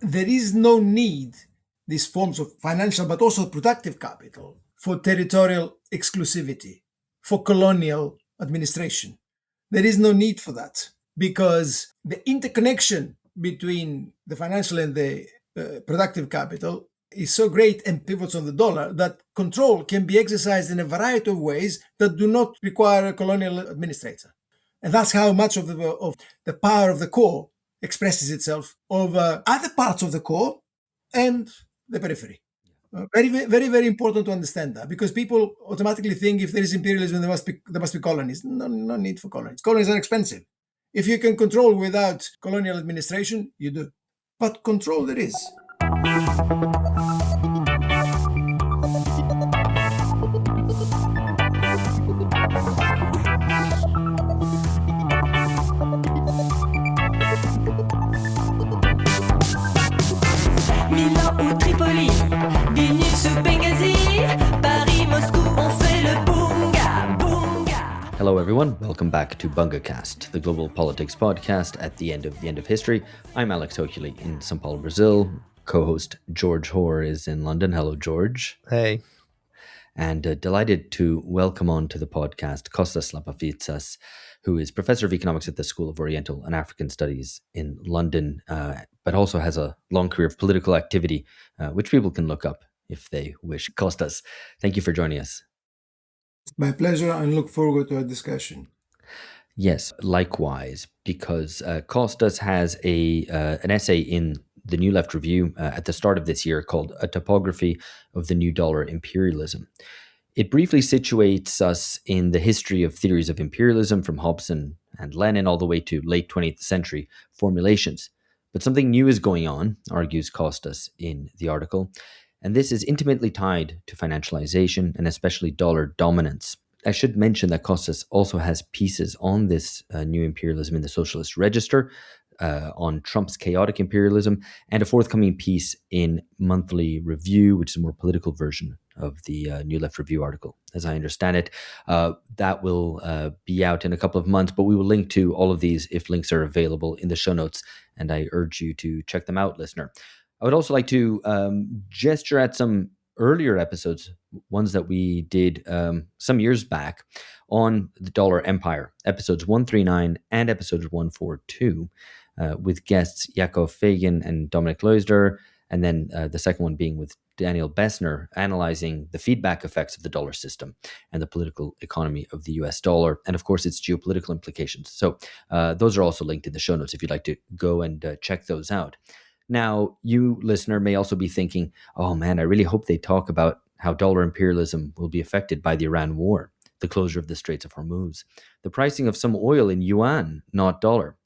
there is no need, these forms of financial but also productive capital, for territorial exclusivity, for colonial administration. There is no need for that because the interconnection between the financial and the productive capital is so great and pivots on the dollar that control can be exercised in a variety of ways that do not require a colonial administrator. And that's how much of the power of the core expresses itself over other parts of the core and the periphery. Very, very, very important to understand that, because people automatically think if there is imperialism, there must be colonies. No need for colonies. Colonies are expensive. If you can control without colonial administration, you do. But control there is. Milan ou Tripoli, Vilnius ou Benghazi, Paris, Moscou, on fait le bunga, bunga. Hello everyone, welcome back to BungaCast, the global politics podcast at the end of history. I'm Alex Hochuli in São Paulo, Brazil. Co-host George Hoare is in London. Hello, George. Hey. And delighted to welcome on to the podcast Costas Lapavitsas, who is professor of economics at the School of Oriental and African Studies in London, but also has a long career of political activity, which people can look up if they wish. Costas, thank you for joining us. My pleasure, and look forward to our discussion. Yes, likewise, because Costas has an essay in the New Left Review at the start of this year called A Topography of the New Dollar Imperialism. It briefly situates us in the history of theories of imperialism from Hobson and Lenin all the way to late 20th century formulations. But something new is going on, argues Costas in the article, and this is intimately tied to financialization and especially dollar dominance. I should mention that Costas also has pieces on this new imperialism in the Socialist Register, on Trump's chaotic imperialism, and a forthcoming piece in Monthly Review, which is a more political version of the New Left Review article, as I understand it. That will be out in a couple of months, but we will link to all of these if links are available in the show notes, and I urge you to check them out, listener. I would also like to gesture at some earlier episodes, ones that we did some years back on the dollar empire, episodes 139 and episodes 142, with guests Yakov Fagin and Dominic Leusder, and then the second one being with Daniel Bessner, analyzing the feedback effects of the dollar system and the political economy of the US dollar, and of course its geopolitical implications. So those are also linked in the show notes if you'd like to go and check those out. Now, you, listener, may also be thinking, oh man, I really hope they talk about how dollar imperialism will be affected by the Iran war, the closure of the Straits of Hormuz, the pricing of some oil in yuan, not dollar.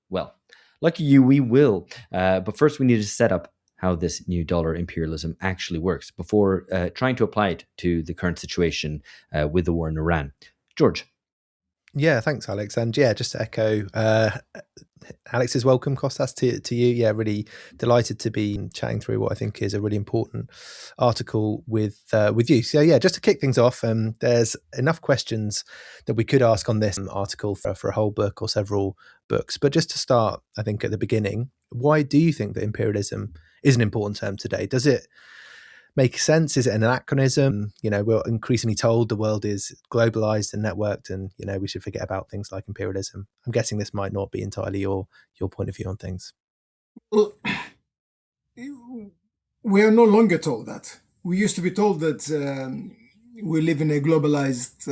Well, lucky you, we will. But first, we need to set up how this new dollar imperialism actually works before trying to apply it to the current situation with the war in Iran. George. Yeah, thanks, Alex. And yeah, just to echo Alex's welcome, Costas, to you. Yeah, really delighted to be chatting through what I think is a really important article with you. So yeah, just to kick things off, there's enough questions that we could ask on this article for a whole book or several books. But just to start, I think at the beginning, why do you think that imperialism is an important term today? Does it make sense? Is it an anachronism? You know, we're increasingly told the world is globalized and networked, and you know we should forget about things like imperialism. I'm guessing this might not be entirely your point of view on things. Well, we are no longer told that. We used to be told that we live in a globalized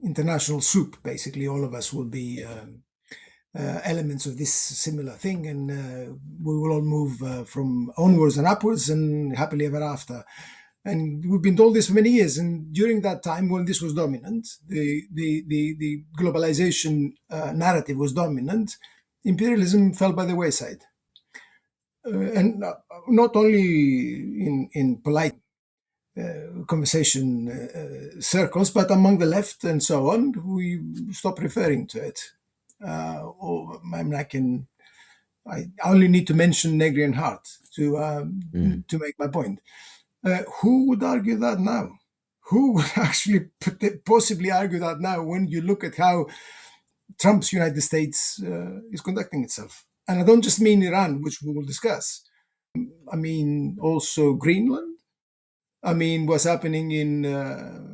international soup. Basically, all of us will be elements of this similar thing, and we will all move from onwards and upwards and happily ever after. And we've been told this for many years. And during that time, when this was dominant, the globalization narrative was dominant, imperialism fell by the wayside. And not only in polite conversation circles, but among the left and so on, we stopped referring to it. I only need to mention Negri and Hart to make my point. Who would argue that now? Who would actually possibly argue that now when you look at how Trump's United States is conducting itself? And I don't just mean Iran, which we will discuss. I mean also Greenland. I mean what's happening in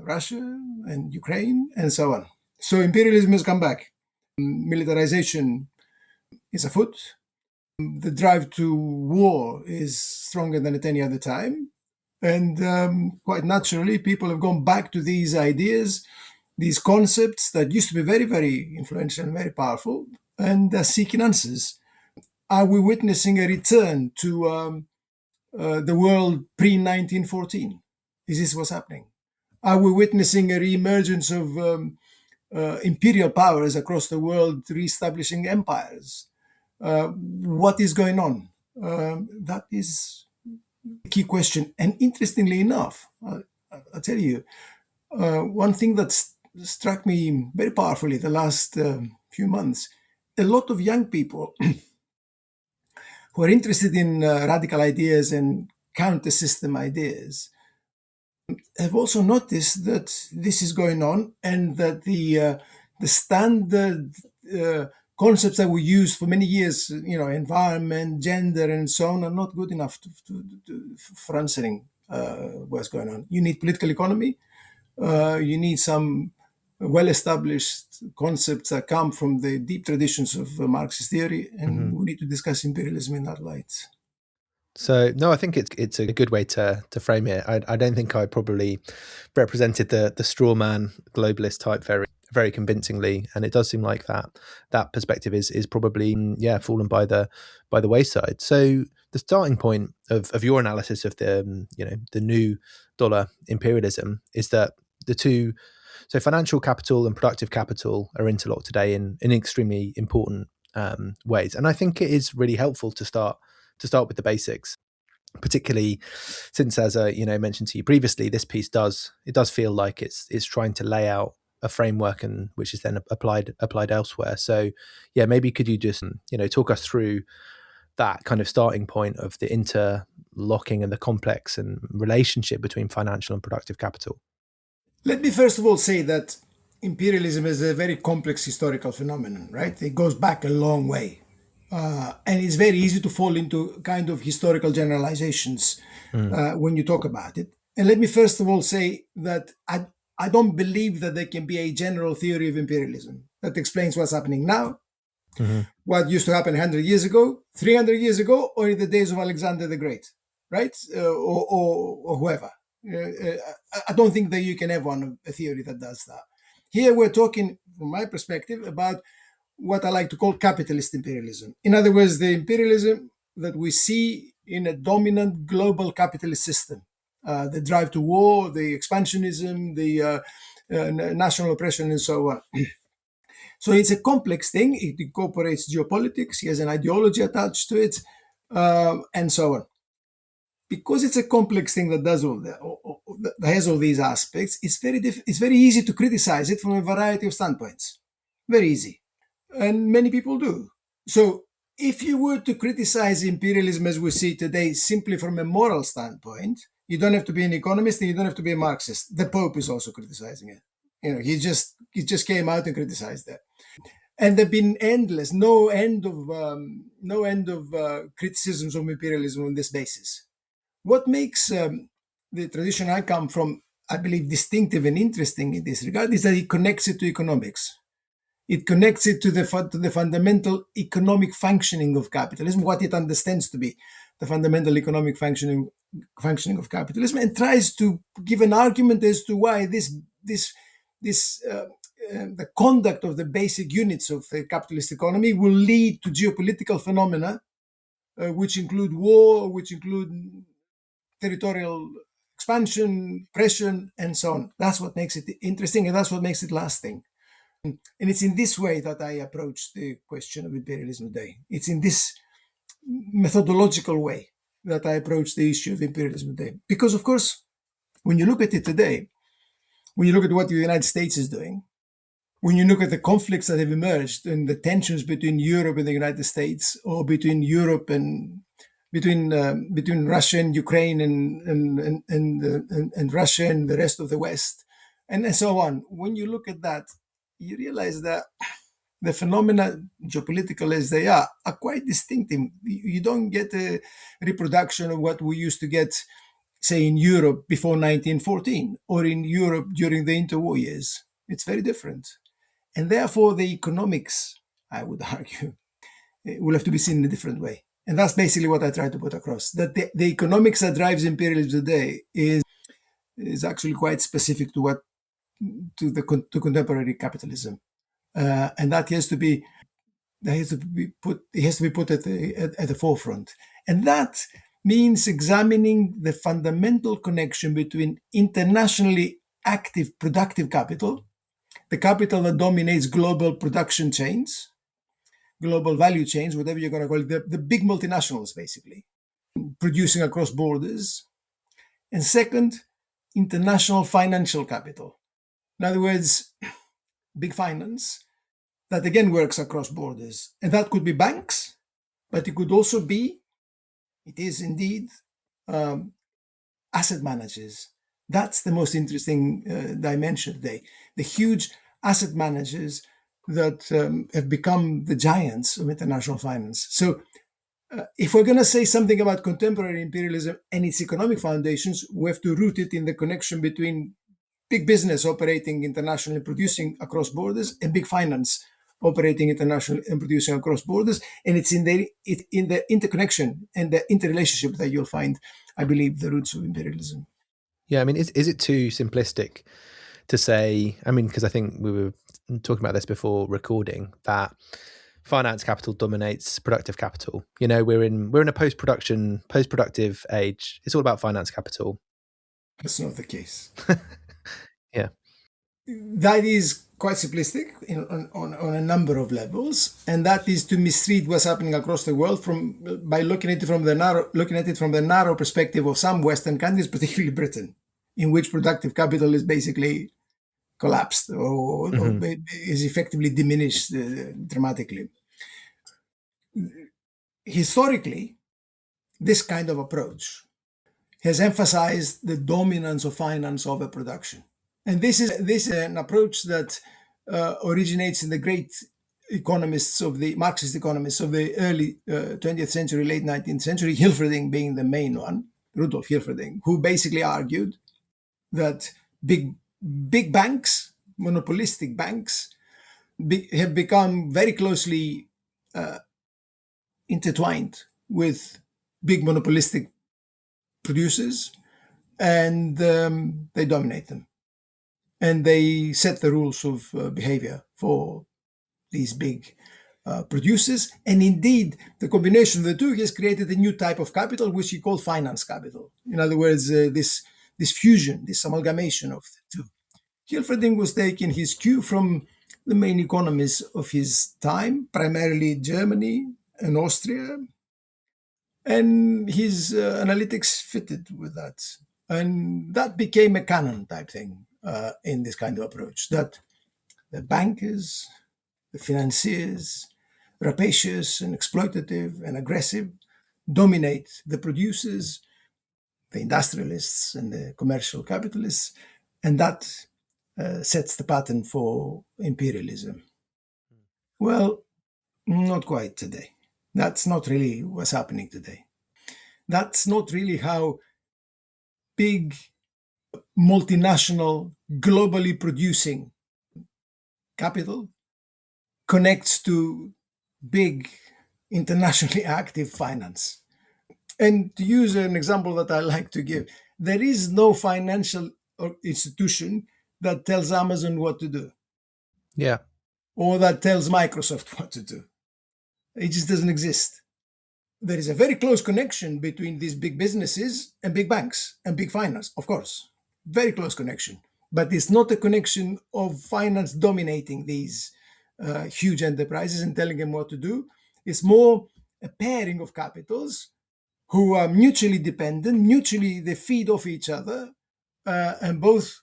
Russia and Ukraine and so on. So imperialism has come back. Militarization is afoot. The drive to war is stronger than at any other time. And quite naturally, people have gone back to these ideas, these concepts that used to be very, very influential and very powerful, and they're seeking answers. Are we witnessing a return to the world pre-1914? Is this what's happening? Are we witnessing a re-emergence of imperial powers across the world re-establishing empires? What is going on? That is a key question. And interestingly enough, I'll tell you, one thing that struck me very powerfully the last few months, a lot of young people who are interested in radical ideas and counter-system ideas have also noticed that this is going on, and that the standard concepts that we used for many years, environment, gender, and so on, are not good enough for answering what's going on. You need political economy. You need some well-established concepts that come from the deep traditions of Marxist theory, and we need to discuss imperialism in that light. So no, I think it's a good way to frame it. I don't think I probably represented the straw man globalist type very convincingly, and it does seem like that perspective is probably fallen by the wayside. So the starting point of your analysis of the new dollar imperialism is that the two, so financial capital and productive capital, are interlocked today in extremely important ways, and I think it is really helpful to start with the basics, particularly since, as mentioned to you previously, this piece does feel like it's trying to lay out a framework, and which is then applied elsewhere. So maybe could you just talk us through that kind of starting point of the interlocking and the complex and relationship between financial and productive capital? Let me first of all say that imperialism is a very complex historical phenomenon, right? It goes back a long way. And it's very easy to fall into kind of historical generalizations when you talk about it. And let me first of all say that I don't believe that there can be a general theory of imperialism that explains what's happening now, what used to happen 100 years ago, 300 years ago, or in the days of Alexander the Great, right? Or whoever. I don't think that you can have a theory that does that. Here we're talking, from my perspective, about what I like to call capitalist imperialism. In other words, the imperialism that we see in a dominant global capitalist system, the drive to war, the expansionism, the national oppression, and so on. So it's a complex thing. It incorporates geopolitics. He has an ideology attached to it, and so on. Because it's a complex thing that does that has all these aspects, it's very easy to criticize it from a variety of standpoints. Very easy. And many people do. So if you were to criticize imperialism as we see today simply from a moral standpoint, you don't have to be an economist and you don't have to be a Marxist. The Pope is also criticizing it. He just came out and criticized that. And there've been no end of criticisms of imperialism on this basis. What makes the tradition I come from, I believe, distinctive and interesting in this regard is that it connects it to economics. It connects it to the fundamental economic functioning of capitalism, what it understands to be the fundamental economic functioning of capitalism, and tries to give an argument as to why the conduct of the basic units of the capitalist economy will lead to geopolitical phenomena, which include war, which include territorial expansion, oppression, and so on. That's what makes it interesting, and that's what makes it lasting. And it's in this way that I approach the question of imperialism today. It's in this methodological way that I approach the issue of imperialism today. Because, of course, when you look at it today, when you look at what the United States is doing, when you look at the conflicts that have emerged and the tensions between Europe and the United States, or between Europe and between Russia and Ukraine and Russia and the rest of the West, and so on. When you look at that, you realize that the phenomena, geopolitical as they are quite distinctive. You don't get a reproduction of what we used to get, say, in Europe before 1914 or in Europe during the interwar years. It's very different. And therefore, the economics, I would argue, will have to be seen in a different way. And that's basically what I try to put across, that the economics that drives imperialism today is actually quite specific to contemporary capitalism. And that has to be put at the forefront. And that means examining the fundamental connection between internationally active productive capital, the capital that dominates global production chains, global value chains, whatever you're going to call it, the big multinationals, basically, producing across borders. And second, international financial capital. In other words, big finance that again works across borders. And that could be banks, but it could also be, it is indeed, asset managers. That's the most interesting dimension today. The huge asset managers that have become the giants of international finance. So if we're going to say something about contemporary imperialism and its economic foundations, we have to root it in the connection between big business operating internationally, producing across borders, and big finance operating internationally and producing across borders. And it's in the interconnection and the interrelationship that you'll find, I believe, the roots of imperialism. Yeah, I mean, is it too simplistic to say, I mean, because I think we were talking about this before recording, that finance capital dominates productive capital. You know, we're in a post-productive age. It's all about finance capital. That's not the case. Yeah. That is quite simplistic on a number of levels, and that is to misread what's happening across the world by looking at it from the narrow perspective of some Western countries, particularly Britain, in which productive capital is basically collapsed or is effectively diminished dramatically. Historically, this kind of approach has emphasized the dominance of finance over production. And this is an approach that originates in the great economists of the Marxist economists of the early 20th century, late 19th century, Hilferding being the main one, Rudolf Hilferding, who basically argued that big banks, monopolistic banks, have become very closely intertwined with big monopolistic producers, and they dominate them. And they set the rules of behavior for these big producers. And indeed, the combination of the two has created a new type of capital, which he called finance capital. In other words, this fusion, this amalgamation of the two. Hilferding was taking his cue from the main economists of his time, primarily Germany and Austria. And his analytics fitted with that. And that became a canon type thing in this kind of approach, that the bankers, the financiers, rapacious and exploitative and aggressive, dominate the producers, the industrialists and the commercial capitalists, and that sets the pattern for imperialism. Well, not quite today. That's not really what's happening today. That's not really how big, multinational, globally producing capital connects to big, internationally active finance. And to use an example that I like to give, there is no financial institution that tells Amazon what to do. Yeah. Or that tells Microsoft what to do. It just doesn't exist. There is a very close connection between these big businesses and big banks and big finance, of course. Very close connection. But it's not a connection of finance dominating these huge enterprises and telling them what to do. It's more a pairing of capitals who are mutually dependent, mutually they feed off each other, and both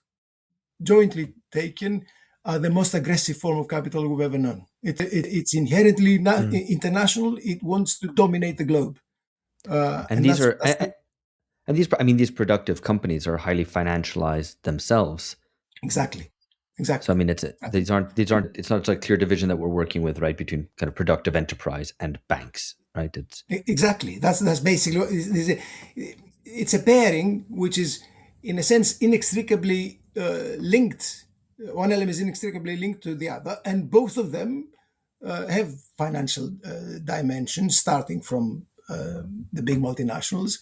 jointly taken are the most aggressive form of capital we've ever known. It's inherently international. It wants to dominate the globe. These productive companies are highly financialized themselves. Exactly. Exactly. So I mean, it's not a clear division that we're working with, right, between kind of productive enterprise and banks, right? Exactly. That's basically what it's a pairing which is, in a sense, inextricably linked. One element is inextricably linked to the other, and both of them have financial dimensions, starting from the big multinationals.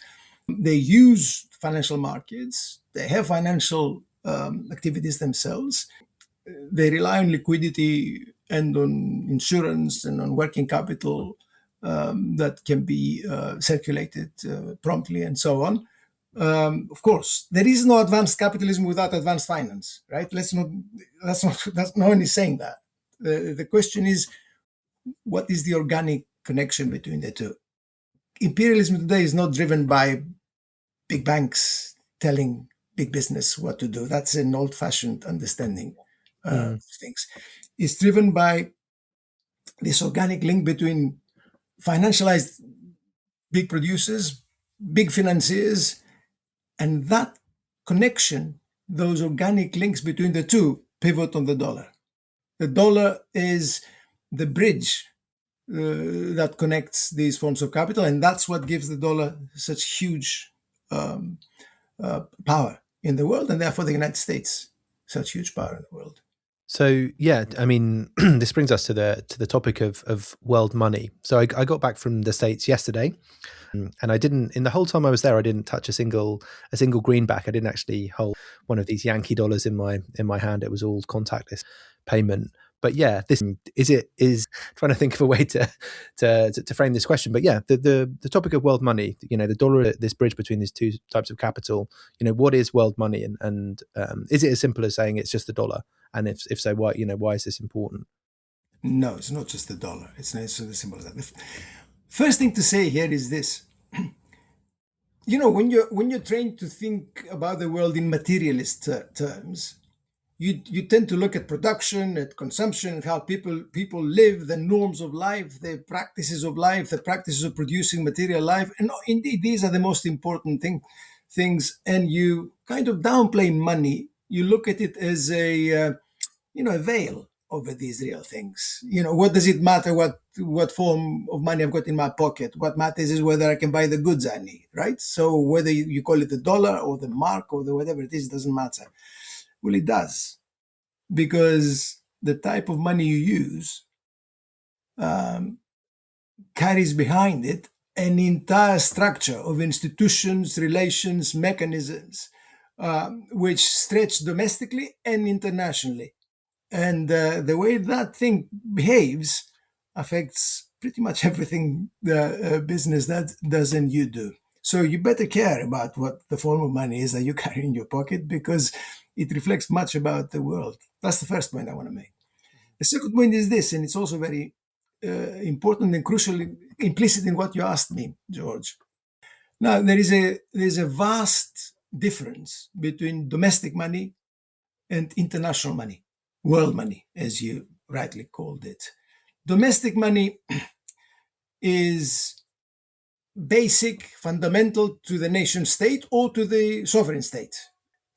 They use financial markets. They have financial activities themselves. They rely on liquidity and on insurance and on working capital that can be circulated promptly and so on. Of course, there is no advanced capitalism without advanced finance, right? That's no one is saying that. The question is, what is the organic connection between the two? Imperialism today is not driven by big banks telling big business what to do. That's an old-fashioned understanding of things. It's driven by this organic link between financialized big producers, big financiers, and that connection, those organic links between the two, pivot on the dollar. The dollar is the bridge that connects these forms of capital, and that's what gives the dollar such huge power in the world, and therefore the United States such huge power in the world. So yeah, I mean, this brings us to the topic of world money. So I got back from the States yesterday, and I didn't, in the whole time I was there, I didn't touch a single greenback. I didn't actually hold one of these Yankee dollars in my hand. It was all contactless payment. But yeah, this is trying to think of a way to frame this question. But yeah, the topic of world money, the dollar, this bridge between these two types of capital, what is world money, and is it as simple as saying it's just the dollar? And if so, why is this important? No, it's not just the dollar. It's not so simple as that. The first thing to say here is this. When you're trained to think about the world in materialist terms, you tend to look at production, at consumption, at how people live, the norms of life, the practices of life, the practices of producing material life. And indeed, these are the most important things. And you kind of downplay money. You look at it as a veil over these real things. What does it matter what form of money I've got in my pocket? What matters is whether I can buy the goods I need, right? So whether you call it the dollar or the mark or the whatever it is, doesn't matter. Well, it does, because the type of money you use carries behind it an entire structure of institutions, relations, mechanisms, which stretch domestically and internationally. And the way that thing behaves affects pretty much everything the business that does and you do. So you better care about what the form of money is that you carry in your pocket, because it reflects much about the world. That's the first point I want to make. The second point is this, and it's also very important and crucially implicit in what you asked me, George. Now, there's a vast difference between domestic money and international money, world money, as you rightly called it. Domestic money is basic, fundamental to the nation state or to the sovereign state.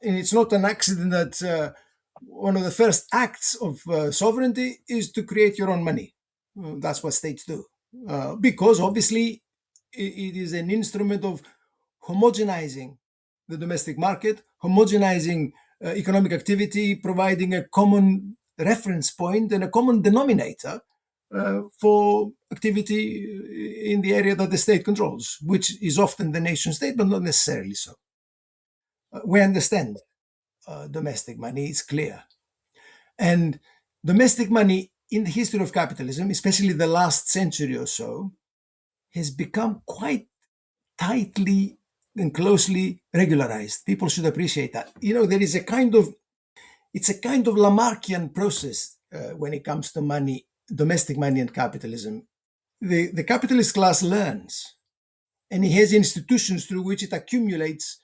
And it's not an accident that one of the first acts of sovereignty is to create your own money. That's what states do. Because obviously it is an instrument of homogenizing the domestic market, homogenizing economic activity, providing a common reference point and a common denominator for activity in the area that the state controls, which is often the nation state, but not necessarily so. We understand domestic money, it's clear. And domestic money in the history of capitalism, especially the last century or so, has become quite tightly and closely regularized. People should appreciate that. There is it's a kind of Lamarckian process when it comes to money, domestic money and capitalism. The capitalist class learns, and it has institutions through which it accumulates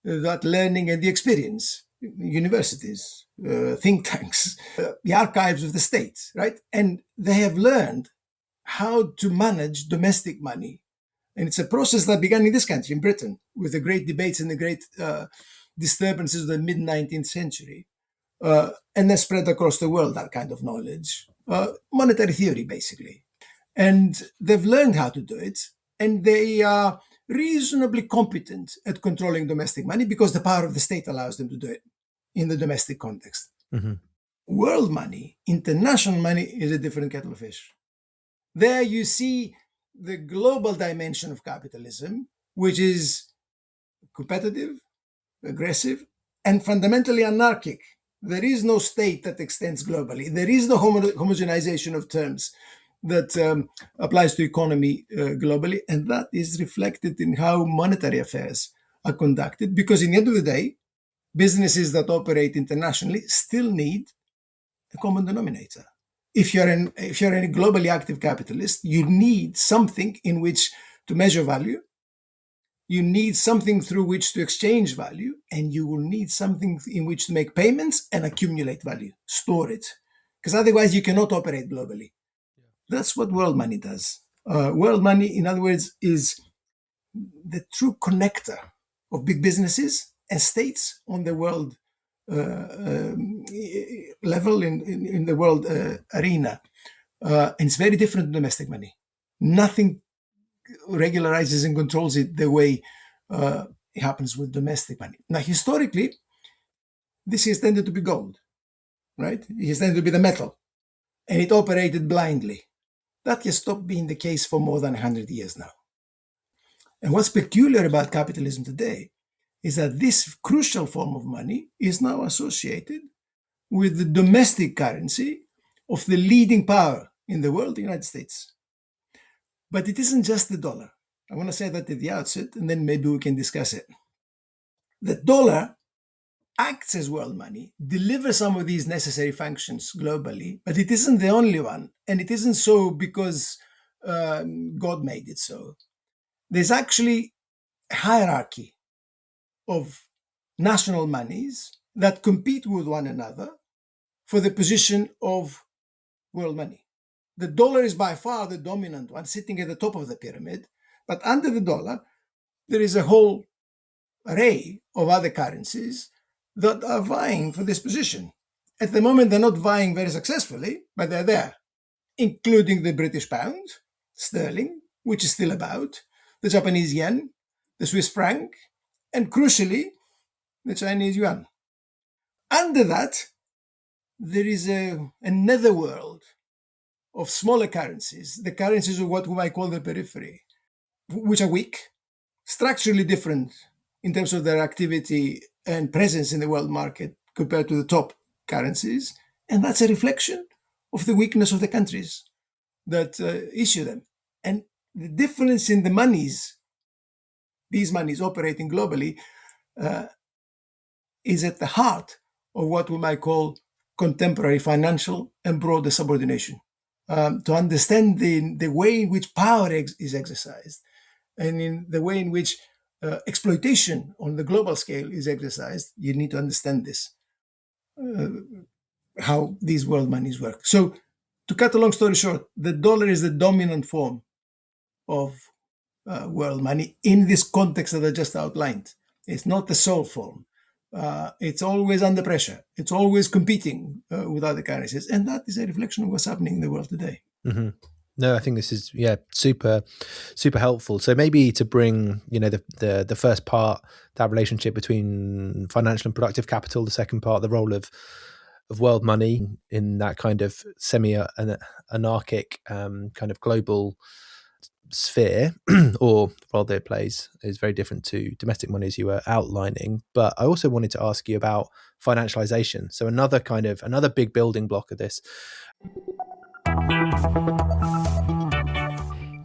that learning and the experience. Universities, think tanks, the archives of the state, right? And they have learned how to manage domestic money. And it's a process that began in this country, in Britain, with the great debates and the great disturbances of the mid-19th century, and then spread across the world, that kind of knowledge. Monetary theory, basically. And they've learned how to do it, and they are reasonably competent at controlling domestic money because the power of the state allows them to do it in the domestic context. Mm-hmm. World money, international money, is a different kettle of fish. There you see the global dimension of capitalism, which is competitive, aggressive, and fundamentally anarchic. There is no state that extends globally. There is no homogenization of terms that applies to economy globally, and that is reflected in how monetary affairs are conducted, because in the end of the day, businesses that operate internationally still need a common denominator. If you're a globally active capitalist, you need something in which to measure value, you need something through which to exchange value, and you will need something in which to make payments and accumulate value, store it, because otherwise you cannot operate globally. That's what world money does. World money, in other words, is the true connector of big businesses and states on the world level, in the world arena. And it's very different from domestic money. Nothing regularizes and controls it the way it happens with domestic money. Now, historically, this is tended to be gold, right? It has tended to be the metal, and it operated blindly. That has stopped being the case for more than 100 years now. And what's peculiar about capitalism today is that this crucial form of money is now associated with the domestic currency of the leading power in the world, the United States. But it isn't just the dollar. I want to say that at the outset, and then maybe we can discuss it. The dollar acts as world money, delivers some of these necessary functions globally, but it isn't the only one. And it isn't so because God made it so. There's actually a hierarchy of national monies that compete with one another for the position of world money. The dollar is by far the dominant one, sitting at the top of the pyramid, but under the dollar, there is a whole array of other currencies that are vying for this position. At the moment, they're not vying very successfully, but they're there, including the British pound, sterling, which is still about, the Japanese yen, the Swiss franc, and crucially, the Chinese yuan. Under that, there is a netherworld of smaller currencies, the currencies of what we might call the periphery, which are weak, structurally different in terms of their activity and presence in the world market compared to the top currencies. And that's a reflection of the weakness of the countries that issue them. And the difference in the monies, these monies operating globally, is at the heart of what we might call contemporary financial and broader subordination. To understand the way in which power is exercised, and in the way in which exploitation on the global scale is exercised, you need to understand this, how these world monies work. So, to cut a long story short, the dollar is the dominant form of world money in this context that I just outlined. It's not the sole form. It's always under pressure. It's always competing with other currencies. And that is a reflection of what's happening in the world today. Mm-hmm. No, I think this is super helpful. So maybe to bring the first part, that relationship between financial and productive capital, the second part, the role of world money in that kind of semi-anarchic kind of global sphere, or the role that it plays is very different to domestic money, as you were outlining. But I also wanted to ask you about financialisation. So another big building block of this.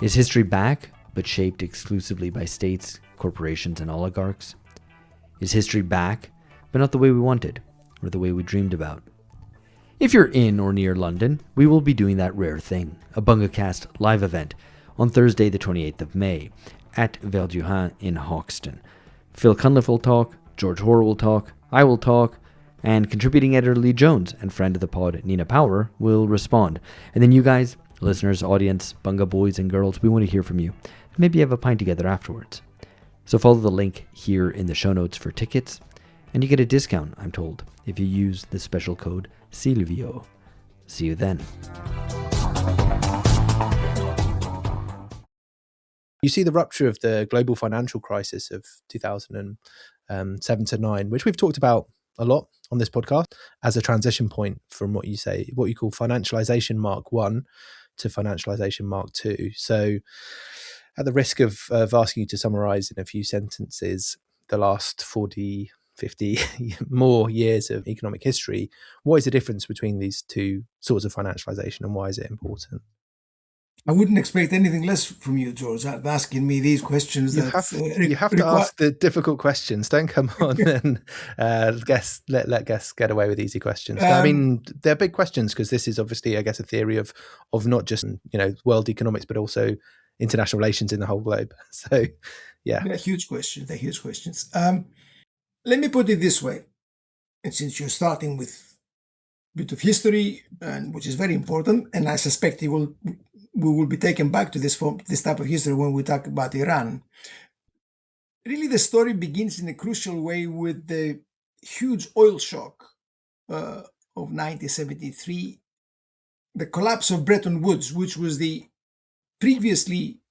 Is history back, but shaped exclusively by states, corporations, and oligarchs? Is history back, but not the way we wanted, or the way we dreamed about? If you're in or near London, we will be doing that rare thing, a BungaCast live event, on Thursday the 28th of May, at Verdurin in Hoxton. Phil Cunliffe will talk, George Hoare will talk, I will talk, and contributing editor Lee Jones and friend of the pod Nina Power will respond. And then you guys, listeners, audience, Bunga boys and girls, we want to hear from you. Maybe have a pint together afterwards. So follow the link here in the show notes for tickets. And you get a discount, I'm told, if you use the special code Silvio. See you then. You see the rupture of the global financial crisis of 2007 to 9, which we've talked about a lot on this podcast, as a transition point from what you call financialisation Mark 1 to financialisation Mark 2. So at the risk of asking you to summarise in a few sentences the last 40, 50 more years of economic history, what is the difference between these two sorts of financialisation, and why is it important? I wouldn't expect anything less from you, George, asking me these questions. You have to ask the difficult questions. Don't come on and let guests get away with easy questions. I mean, they're big questions, because this is obviously, I guess, a theory of not just world economics, but also international relations in the whole globe. So, yeah, they're huge questions. Let me put it this way, and since you're starting with a bit of history, and which is very important, and I suspect we will be taken back to this type of history when we talk about Iran. Really, the story begins in a crucial way with the huge oil shock of 1973, the collapse of Bretton Woods, which was the previously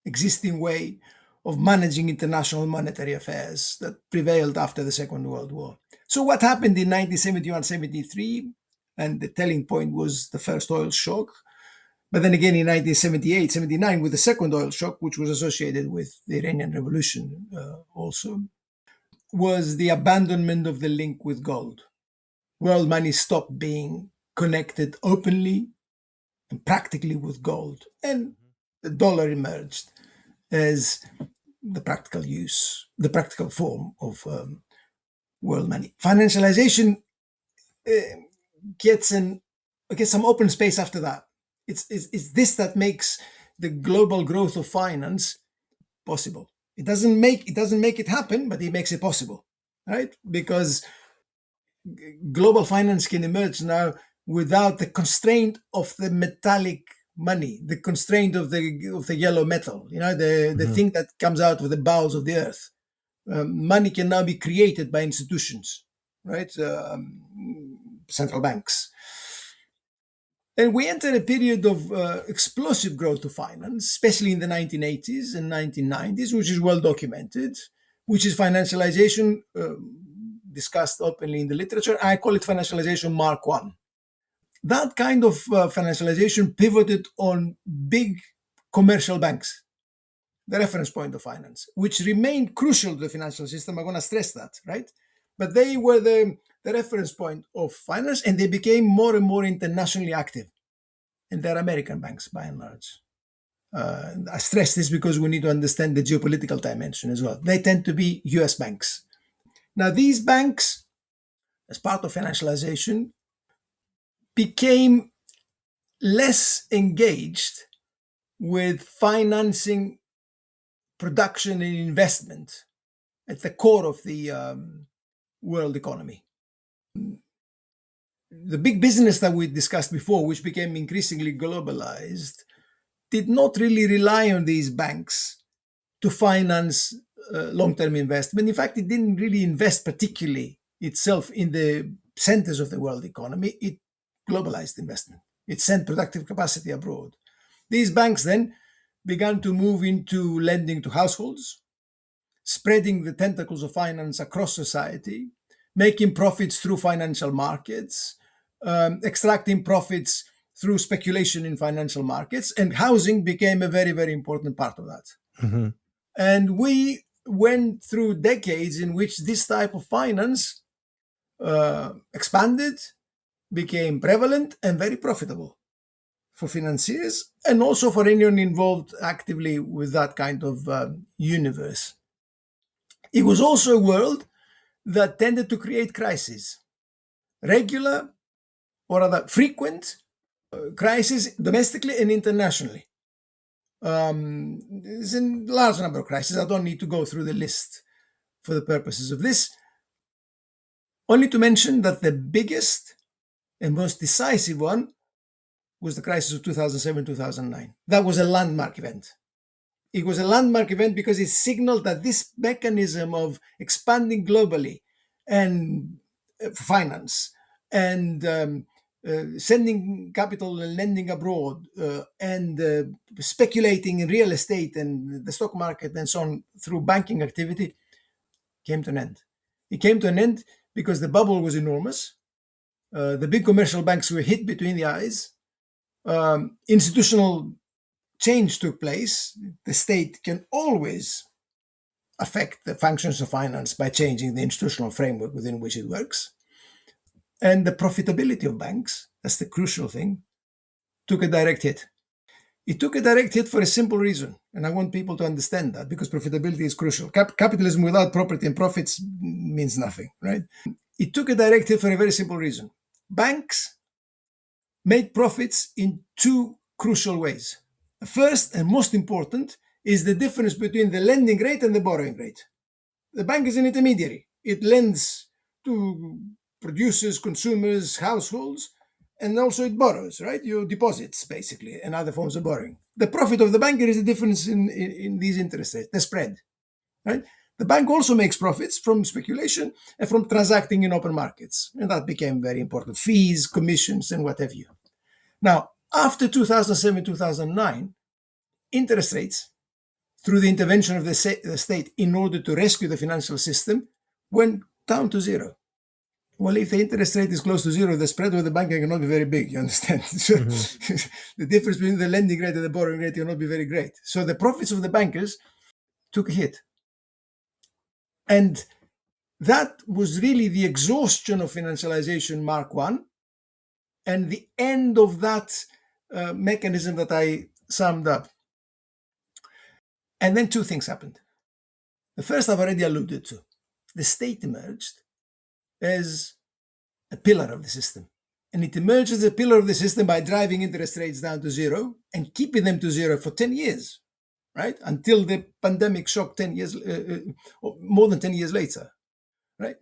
existing way of managing international monetary affairs that prevailed after the Second World War. So what happened in 1971-73, and the telling point was the first oil shock, but then again in 1978-79 with the second oil shock, which was associated with the Iranian Revolution also, was the abandonment of the link with gold. World money stopped being connected openly and practically with gold, and the dollar emerged as the practical form of world money. Financialization gets some open space after that. It's this that makes the global growth of finance possible. It doesn't make it happen, but it makes it possible, right? Because global finance can emerge now without the constraint of the metallic money, the constraint of the yellow metal, the thing that comes out of the bowels of the earth. Money can now be created by institutions, right? Central banks. And we enter a period of explosive growth of finance, especially in the 1980s and 1990s, which is well documented, which is financialization, discussed openly in the literature. I call it financialization Mark 1. That kind of financialization pivoted on big commercial banks, the reference point of finance, which remained crucial to the financial system. I'm going to stress that, right? But they were the reference point of finance, and they became more and more internationally active. And they're American banks, by and large. I stress this because we need to understand the geopolitical dimension as well. They tend to be US banks. Now, these banks, as part of financialization, became less engaged with financing production and investment at the core of the world economy. The big business that we discussed before, which became increasingly globalized, did not really rely on these banks to finance long-term investment. In fact, it didn't really invest particularly itself in the centers of the world economy. It globalized investment. It sent productive capacity abroad. These banks then began to move into lending to households, spreading the tentacles of finance across society, making profits through financial markets, extracting profits through speculation in financial markets, and housing became a very, very important part of that. Mm-hmm. And we went through decades in which this type of finance expanded, became prevalent, and very profitable for financiers, and also for anyone involved actively with that kind of universe. It was also a world that tended to create crises, regular or rather frequent crises domestically and internationally. There's a large number of crises. I don't need to go through the list for the purposes of this. Only to mention that the biggest and most decisive one was the crisis of 2007-2009. That was a landmark event. It was a landmark event because it signaled that this mechanism of expanding globally and finance and sending capital and lending abroad and speculating in real estate and the stock market and so on through banking activity came to an end. It came to an end because the bubble was enormous. The big commercial banks were hit between the eyes. Institutional change took place. The state can always affect the functions of finance by changing the institutional framework within which it works. And the profitability of banks, that's the crucial thing, took a direct hit. It took a direct hit for a simple reason, and I want people to understand that because profitability is crucial. Capitalism without property and profits means nothing, right? It took a direct hit for a very simple reason. Banks made profits in two crucial ways. The first and most important is the difference between the lending rate and the borrowing rate. The bank is an intermediary. It lends to producers, consumers, households, and also it borrows, right? You deposits, basically, and other forms of borrowing. The profit of the banker is the difference in these interest rates, the spread, right? The bank also makes profits from speculation and from transacting in open markets. And that became very important. Fees, commissions, and what have you. Now, after 2007, 2009, interest rates, through the intervention of the state in order to rescue the financial system, went down to zero. Well, if the interest rate is close to zero, the spread with the bank cannot be very big, you understand? So the difference between the lending rate and the borrowing rate cannot be very great. So the profits of the bankers took a hit. And that was really the exhaustion of financialization Mark I and the end of that mechanism that I summed up. And then two things happened. The first I've already alluded to. The state emerged as a pillar of the system. And it emerged as a pillar of the system by driving interest rates down to zero and keeping them to zero for 10 years, right? Until the pandemic shock 10 years, more than 10 years later, right?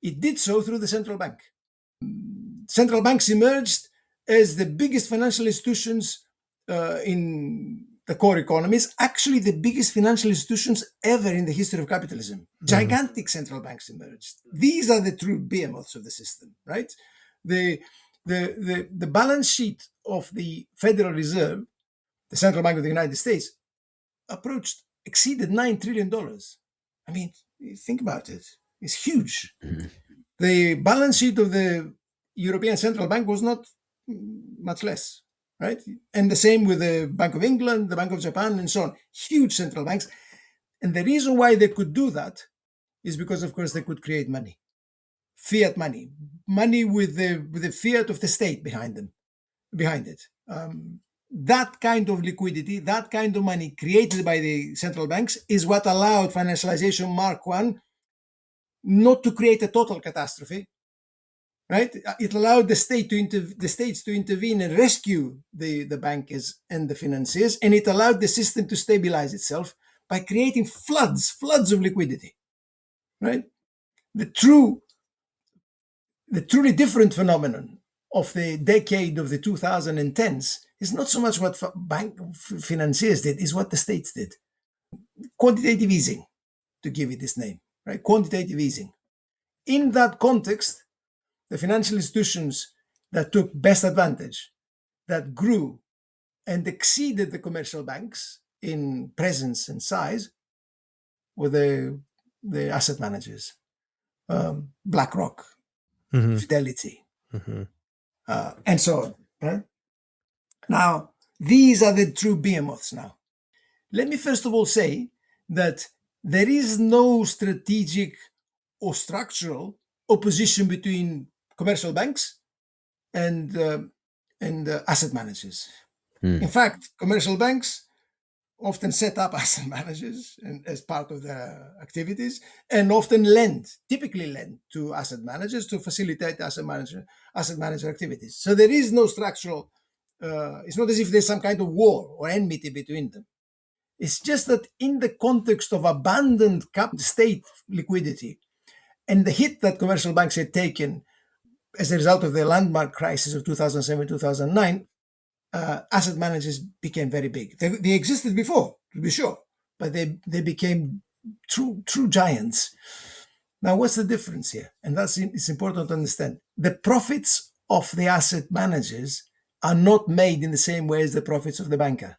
It did so through the central bank. Central banks emerged as the biggest financial institutions in the core economies, actually the biggest financial institutions ever in the history of capitalism. Gigantic central banks emerged. These are the true behemoths of the system, right? The balance sheet of the Federal Reserve, the Central Bank of the United States, exceeded $9 trillion. I mean, think about it. It's huge. The balance sheet of the European Central Bank was not much less, right? And the same with the Bank of England, the Bank of Japan, and so on. Huge central banks. And the reason why they could do that is because, of course, they could create money. Fiat money. Money with the fiat of the state behind it. That kind of liquidity, that kind of money created by the central banks is what allowed financialization Mark I not to create a total catastrophe, right? It allowed the states to intervene and rescue the bankers and the financiers, and it allowed the system to stabilize itself by creating floods of liquidity, right? The truly different phenomenon of the decade of the 2010s is not so much what bank financiers did, is what the states did. Quantitative easing, to give it this name, right? Quantitative easing. In that context, the financial institutions that took best advantage, that grew and exceeded the commercial banks in presence and size, were the asset managers, BlackRock, Fidelity, and so on. Right? Now, these are the true behemoths now. Let me first of all say that there is no strategic or structural opposition between commercial banks and asset managers. In fact, commercial banks often set up asset managers as part of their activities and often typically lend to asset managers to facilitate asset manager activities. So there is no structural, it's not as if there's some kind of war or enmity between them. It's just that in the context of abundant state liquidity and the hit that commercial banks had taken as a result of the landmark crisis of 2007, 2009, asset managers became very big. They existed before, to be sure, but they became true giants. Now, what's the difference here? And it's important to understand. The profits of the asset managers are not made in the same way as the profits of the banker.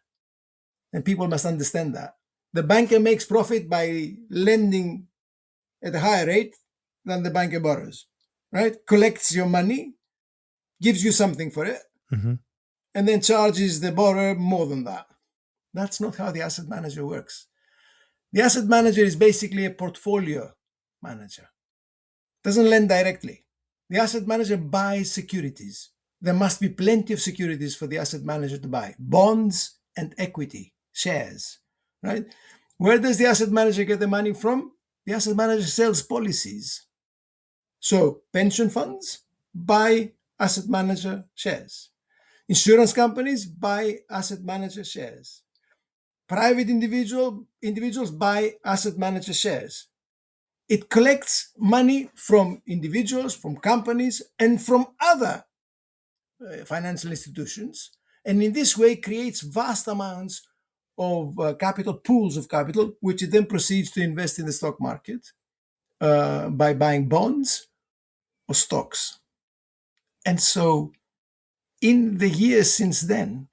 And people must understand that. The banker makes profit by lending at a higher rate than the banker borrows, right? Collects your money, gives you something for it, and then charges the borrower more than that. That's not how the asset manager works. The asset manager is basically a portfolio manager. Doesn't lend directly. The asset manager buys securities. There must be plenty of securities for the asset manager to buy. Bonds and equity, shares, right? Where does the asset manager get the money from? The asset manager sells policies. So pension funds buy asset manager shares. Insurance companies buy asset manager shares. Private individuals buy asset manager shares. It collects money from individuals, from companies, and from other financial institutions, and in this way creates vast amounts of capital, pools of capital, which it then proceeds to invest in the stock market by buying bonds or stocks. And so in the years since then,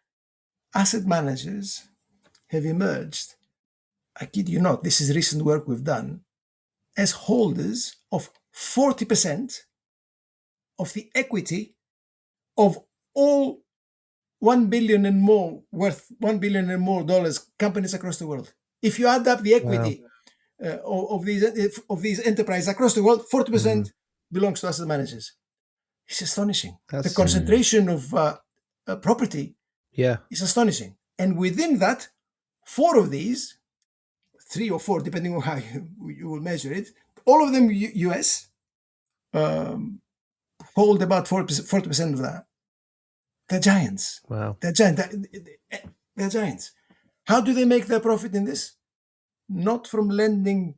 asset managers have emerged, I kid you not, this is recent work we've done, as holders of 40% of the equity of all 1 billion and more worth $1 billion and more companies across the world. If you add up the equity of these enterprises across the world, 40% belongs to asset managers. It's astonishing. The concentration of property is astonishing. And within that, 4 of these, 3 or 4, depending on how you will measure it, all of them US, hold about 40% of that. They're giants. Wow. They're giants. How do they make their profit in this? Not from lending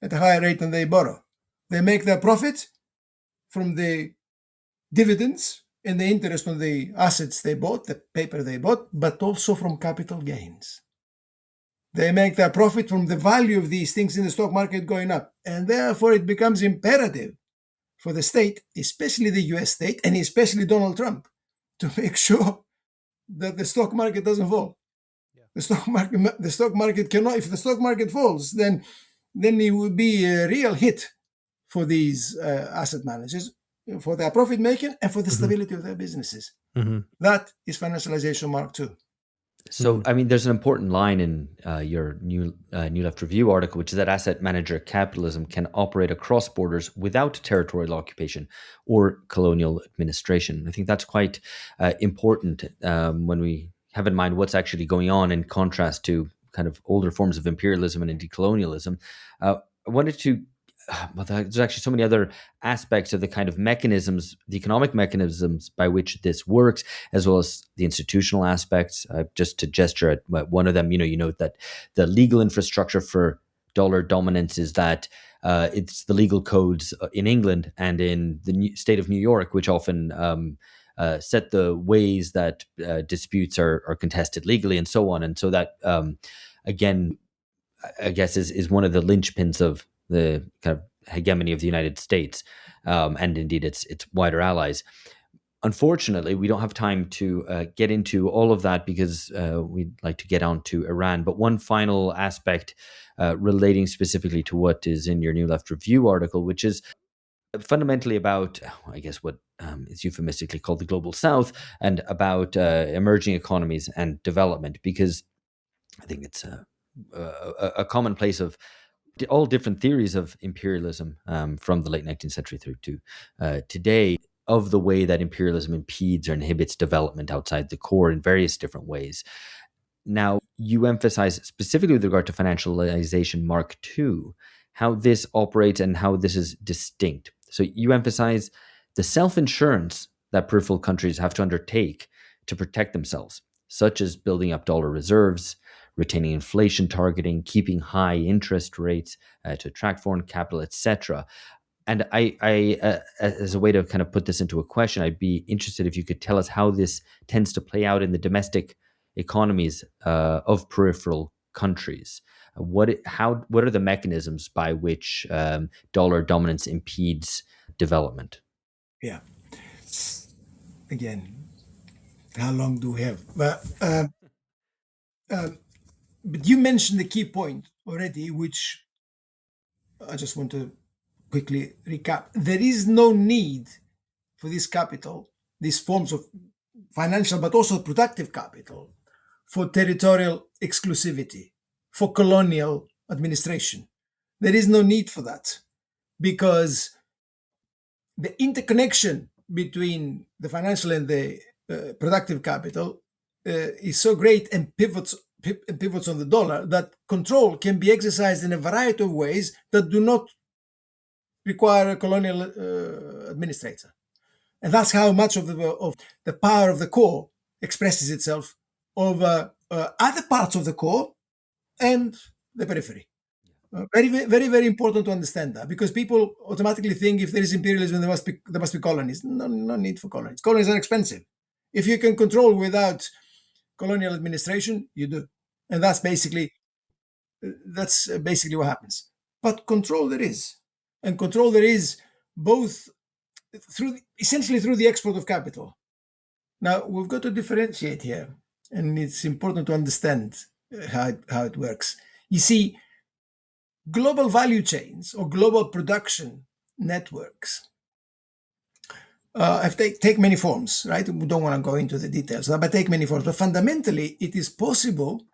at a higher rate than they borrow. They make their profit from the dividends and the interest on the assets they bought, the paper they bought, but also from capital gains. They make their profit from the value of these things in the stock market going up. And therefore it becomes imperative for the state, especially the US state, and especially Donald Trump, to make sure that the stock market doesn't fall. The stock market cannot. If the stock market falls, then it would be a real hit for these asset managers, for their profit making and for the stability of their businesses. That is financialization Mark II. So, I mean, there's an important line in your New Left Review article, which is that asset manager capitalism can operate across borders without territorial occupation or colonial administration. I think that's quite important when we have in mind what's actually going on in contrast to kind of older forms of imperialism and indeed colonialism. I wanted to well, there's actually so many other aspects of the kind of mechanisms, the economic mechanisms by which this works, as well as the institutional aspects. Just to gesture at one of them, you note that the legal infrastructure for dollar dominance is that it's the legal codes in England and in the state of New York, which often set the ways that disputes are contested legally and so on. And so that, again, I guess is one of the linchpins of the kind of hegemony of the United States, and indeed its wider allies. Unfortunately, we don't have time to get into all of that because we'd like to get on to Iran. But one final aspect relating specifically to what is in your New Left Review article, which is fundamentally about, I guess, what is euphemistically called the Global South, and about emerging economies and development, because I think it's a commonplace of all different theories of imperialism from the late 19th century through to today, of the way that imperialism impedes or inhibits development outside the core in various different ways. Now, you emphasize specifically with regard to financialization Mark II, how this operates and how this is distinct. So you emphasize the self-insurance that peripheral countries have to undertake to protect themselves, such as building up dollar reserves, retaining inflation targeting, keeping high interest rates to attract foreign capital, etc. And I as a way to kind of put this into a question, I'd be interested if you could tell us how this tends to play out in the domestic economies of peripheral countries. What are the mechanisms by which dollar dominance impedes development? Yeah. Again, how long do we have? But you mentioned the key point already, which I just want to quickly recap. There is no need for this capital, these forms of financial but also productive capital, for territorial exclusivity, for colonial administration. There is no need for that because the interconnection between the financial and the productive capital is so great and pivots on the dollar that control can be exercised in a variety of ways that do not require a colonial administrator. And that's how much of the power of the core expresses itself over other parts of the core and the periphery. Very, very, very important to understand that, because people automatically think if there is imperialism, there must be colonies. No need for colonies. Colonies are expensive. If you can control without colonial administration, you do, and that's basically what happens. But control there is, and control there is both essentially through the export of capital. Now we've got to differentiate here, and it's important to understand how it works. You see, global value chains or global production networks take many forms, right? We don't want to go into the details, but take many forms. But fundamentally, it is possible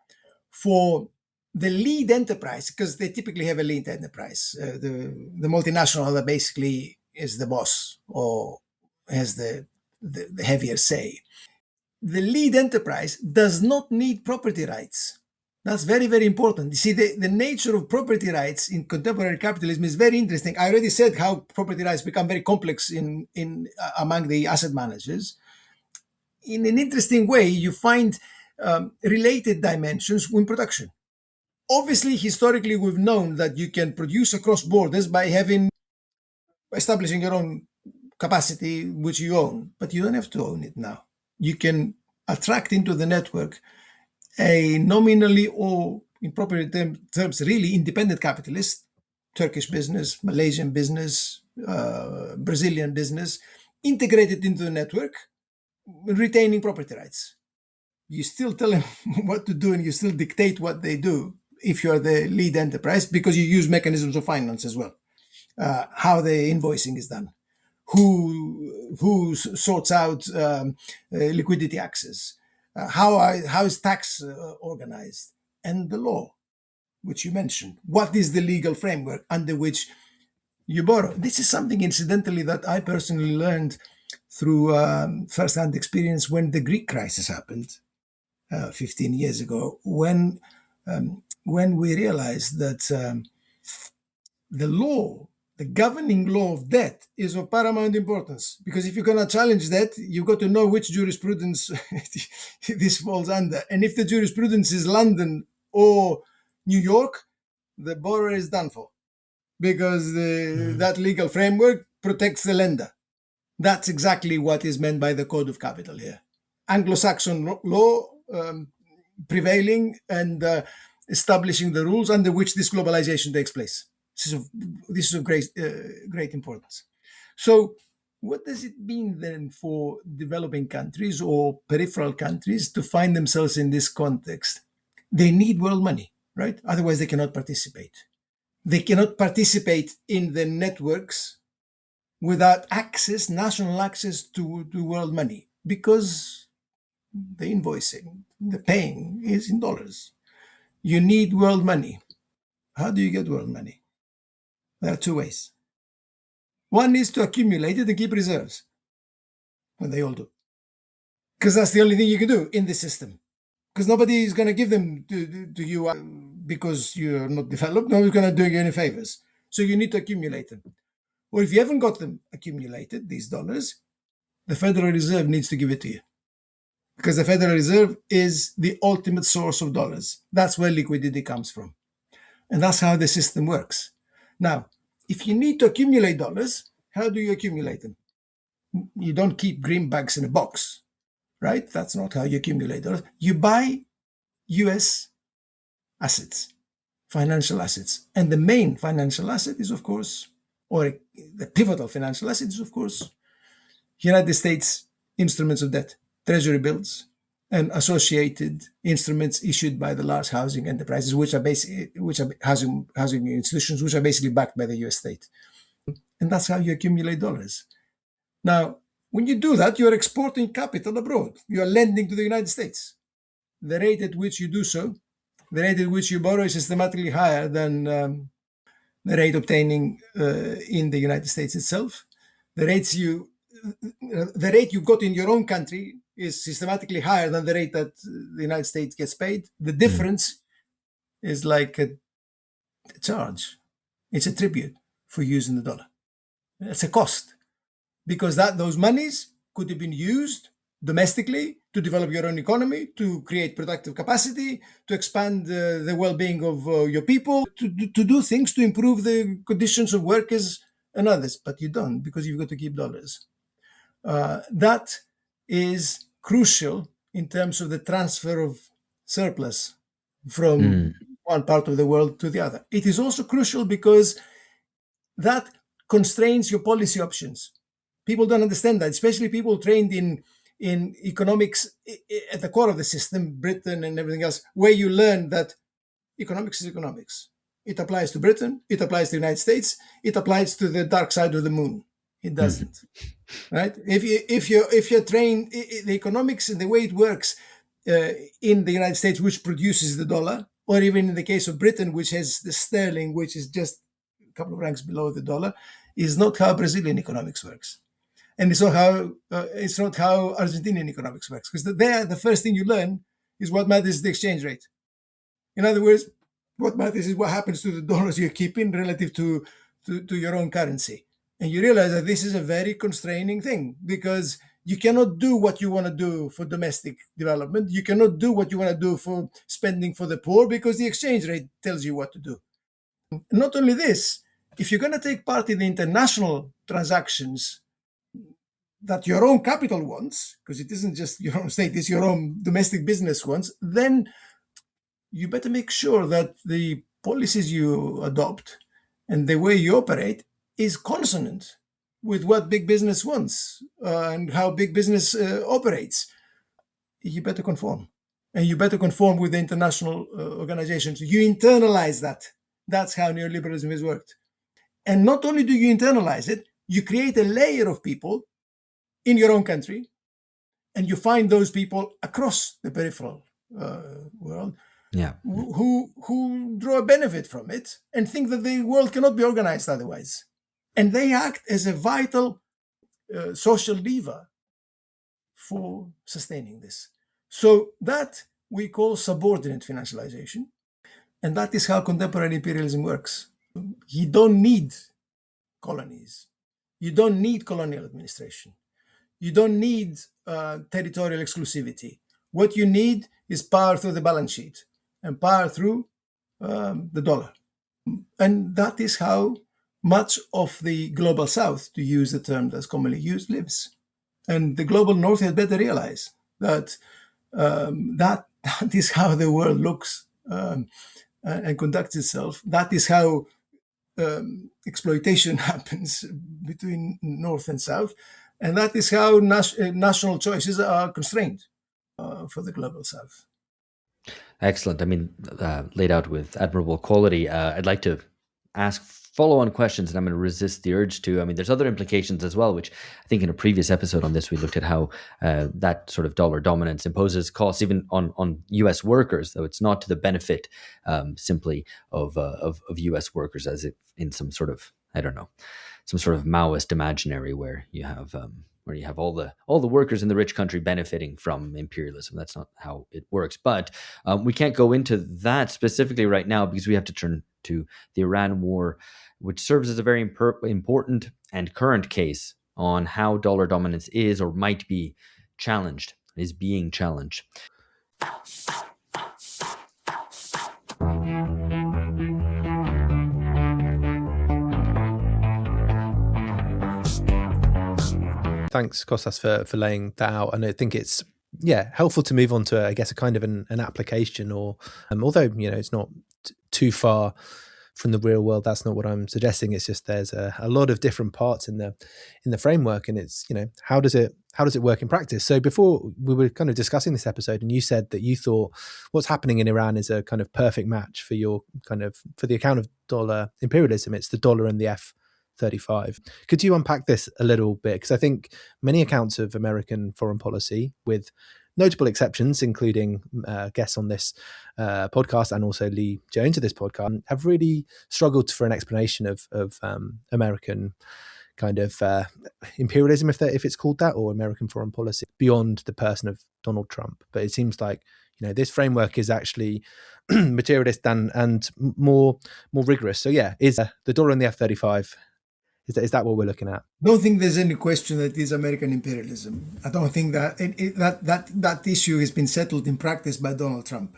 for the lead enterprise, because they typically have a lead enterprise, the multinational that basically is the boss or has the heavier say. The lead enterprise does not need property rights. That's very, very important. You see, the nature of property rights in contemporary capitalism is very interesting. I already said how property rights become very complex in among the asset managers. In an interesting way, you find related dimensions in production. Obviously, historically, we've known that you can produce across borders by establishing your own capacity, which you own, but you don't have to own it now. You can attract into the network a nominally or in proper terms really independent capitalist, Turkish business, Malaysian business, Brazilian business, integrated into the network, retaining property rights. You still tell them what to do and you still dictate what they do if you're the lead enterprise, because you use mechanisms of finance as well. How the invoicing is done, who sorts out liquidity access, how is tax organized, and the law, which you mentioned. What is the legal framework under which you borrow? This is something, incidentally, that I personally learned through first-hand experience when the Greek crisis happened 15 years ago, when we realized that the governing law of debt is of paramount importance, because if you're going to challenge that, you've got to know which jurisprudence this falls under. And if the jurisprudence is London or New York, the borrower is done for, because that legal framework protects the lender. That's exactly what is meant by the Code of Capital here. Anglo-Saxon law prevailing and establishing the rules under which this globalization takes place. This is of great importance. So what does it mean then for developing countries or peripheral countries to find themselves in this context? They need world money, right? Otherwise they cannot participate. They cannot participate in the networks without access, national access to world money, because the invoicing, the paying is in dollars. You need world money. How do you get world money? There are two ways. One is to accumulate it and keep reserves. And they all do. Because that's the only thing you can do in this system. Because nobody is going to give them to you because you're not developed. Nobody's going to do you any favors. So you need to accumulate them. Or if you haven't got them accumulated, these dollars, the Federal Reserve needs to give it to you. Because the Federal Reserve is the ultimate source of dollars. That's where liquidity comes from. And that's how the system works. Now, if you need to accumulate dollars, how do you accumulate them? You don't keep greenbacks in a box, right? That's not how you accumulate dollars. You buy US assets. financial assets. And the main financial asset is, of course, or the pivotal financial asset is, of course, United States instruments of debt, treasury bills, and associated instruments issued by the large housing enterprises, which are housing institutions, which are basically backed by the US state. And that's how you accumulate dollars. Now, when you do that, you're exporting capital abroad. You're lending to the United States. The rate at which you do so, the rate at which you borrow is systematically higher than the rate obtaining in the United States itself. The rate you got in your own country is systematically higher than the rate that the United States gets paid. The difference is like a charge. It's a tribute for using the dollar. It's a cost, because those monies could have been used domestically to develop your own economy, to create productive capacity, to expand the well-being of your people, to do things to improve the conditions of workers and others. But you don't, because you've got to keep dollars. That is crucial in terms of the transfer of surplus from one part of the world to the other. It is also crucial because that constrains your policy options. People don't understand that, especially people trained in economics at the core of the system, Britain and everything else, where you learn that economics is economics. It applies to Britain, it applies to the United States, it applies to the dark side of the moon. It doesn't, right? If you're trained, the economics and the way it works in the United States, which produces the dollar, or even in the case of Britain, which has the sterling, which is just a couple of ranks below the dollar, is not how Brazilian economics works. And it's not how Argentinian economics works, because there the first thing you learn is what matters is the exchange rate. In other words, what matters is what happens to the dollars you're keeping relative to your own currency. And you realize that this is a very constraining thing, because you cannot do what you want to do for domestic development. You cannot do what you want to do for spending for the poor, because the exchange rate tells you what to do. Not only this, if you're going to take part in the international transactions that your own capital wants, because it isn't just your own state, it's your own domestic business wants, then you better make sure that the policies you adopt and the way you operate is consonant with what big business wants and how big business operates. You better conform. And you better conform with the international organizations. You internalize that. That's how neoliberalism has worked. And not only do you internalize it, you create a layer of people in your own country, and you find those people across the peripheral world who draw a benefit from it and think that the world cannot be organized otherwise. And they act as a vital social lever for sustaining this. So that we call subordinate financialization. And that is how contemporary imperialism works. You don't need colonies. You don't need colonial administration. You don't need territorial exclusivity. What you need is power through the balance sheet and power through the dollar. And that is how much of the global south, to use the term that's commonly used, lives. And the global north had better realize that that is how the world looks and conducts itself. That is how exploitation happens between north and south. And that is how national choices are constrained for the global south. Excellent. I mean, laid out with admirable quality. I'd like to ask follow-on questions, and I'm going to resist the urge to. I mean, there's other implications as well, which I think in a previous episode on this, we looked at how that sort of dollar dominance imposes costs even on U.S. workers, though it's not to the benefit simply of U.S. workers, as if in some sort of, I don't know, some sort of Maoist imaginary where you have all the workers in the rich country benefiting from imperialism. That's not how it works. But we can't go into that specifically right now because we have to turn to the Iran war, which serves as a very important and current case on how dollar dominance is or might be challenged, is being challenged. Thanks, Costas, for laying that out. And I think it's helpful to move on to, I guess, a kind of an application, or although it's not too far from the real world. That's not what I'm suggesting. It's just there's a lot of different parts in the framework, and it's, how does it work in practice? So before we were kind of discussing this episode, and you said that you thought what's happening in Iran is a kind of perfect match for for the account of dollar imperialism. It's the dollar and the F-35. Could you unpack this a little bit? Because I think many accounts of American foreign policy, with notable exceptions, including guests on this podcast and also Lee Jones of this podcast, have really struggled for an explanation of American kind of imperialism, if it's called that, or American foreign policy beyond the person of Donald Trump. But it seems like this framework is actually materialist and more rigorous. So yeah, is the dollar and the F-35, is that what we're looking at? I don't think there's any question that it is American imperialism. I don't think that that issue has been settled in practice by Donald Trump.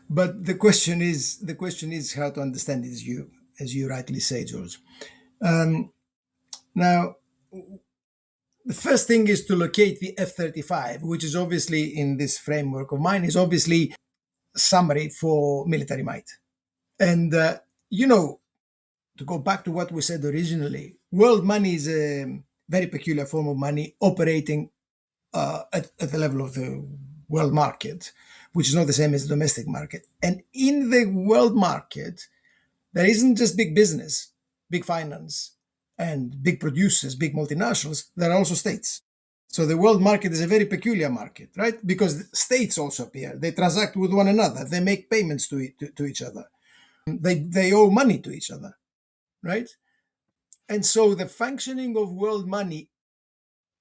But the question is how to understand it, as you rightly say, George. Now, the first thing is to locate the F-35, which is obviously, in this framework of mine, is obviously summary for military might. And to go back to what we said originally, world money is a very peculiar form of money operating at the level of the world market, which is not the same as the domestic market. And in the world market, there isn't just big business, big finance, and big producers, big multinationals. There are also states. So the world market is a very peculiar market, right? Because states also appear. They transact with one another. They make payments to each other. They owe money to each other, right? And so the functioning of world money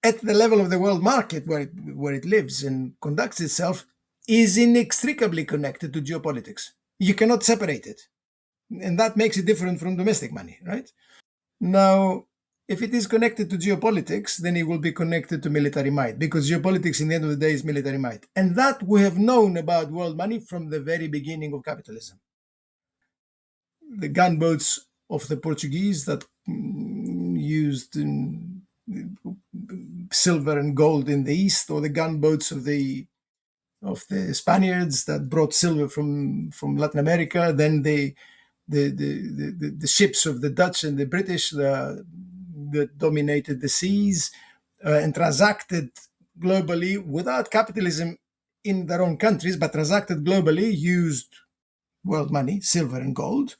at the level of the world market, where it lives and conducts itself, is inextricably connected to geopolitics. You cannot separate it. And that makes it different from domestic money, right? Now, if it is connected to geopolitics, then it will be connected to military might, because geopolitics, in the end of the day, is military might. And that we have known about world money from the very beginning of capitalism. The gunboats of the Portuguese that used silver and gold in the east, or the gunboats of the Spaniards that brought silver from Latin America, then the ships of the Dutch and the British that dominated the seas and transacted globally without capitalism in their own countries, but transacted globally, used world money, silver and gold,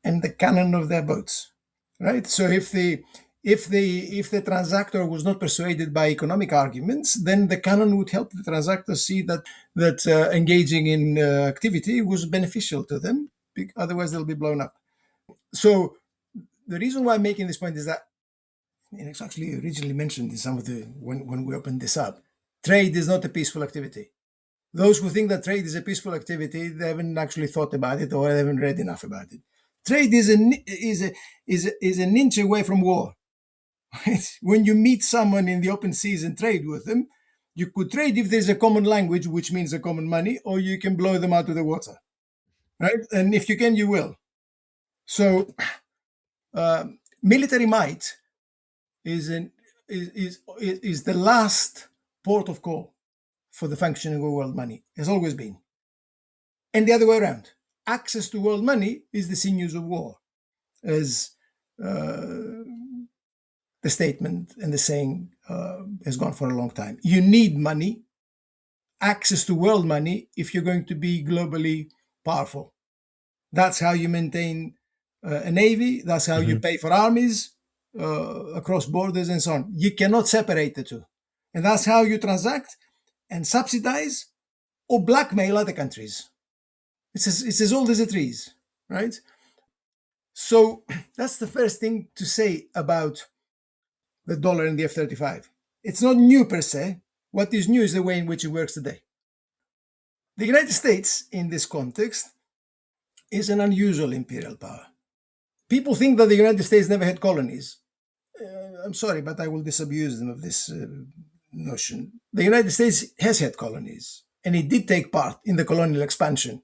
and the cannon of their boats, right? So if the transactor was not persuaded by economic arguments, then the cannon would help the transactor see that engaging in activity was beneficial to them. Otherwise, they'll be blown up. So the reason why I'm making this point is that, and it's actually originally mentioned in some of the when we opened this up, trade is not a peaceful activity. Those who think that trade is a peaceful activity, they haven't actually thought about it, or they haven't read enough about it. Trade is an inch away from war. When you meet someone in the open seas and trade with them, you could trade if there's a common language, which means a common money, or you can blow them out of the water, right? And if you can, you will. So military might is the last port of call for the functioning of world money. Has always been. And the other way around. Access to world money is the sinews of war, as the statement and the saying has gone for a long time. You need money, access to world money, if you're going to be globally powerful. That's how you maintain a navy. That's how you pay for armies across borders and so on. You cannot separate the two. And that's how you transact and subsidize or blackmail other countries. It's as old as the trees, right? So that's the first thing to say about the dollar and the F-35. It's not new per se. What is new is the way in which it works today. The United States, in this context, is an unusual imperial power. People think that the United States never had colonies. I'm sorry, but I will disabuse them of this notion. The United States has had colonies, and it did take part in the colonial expansion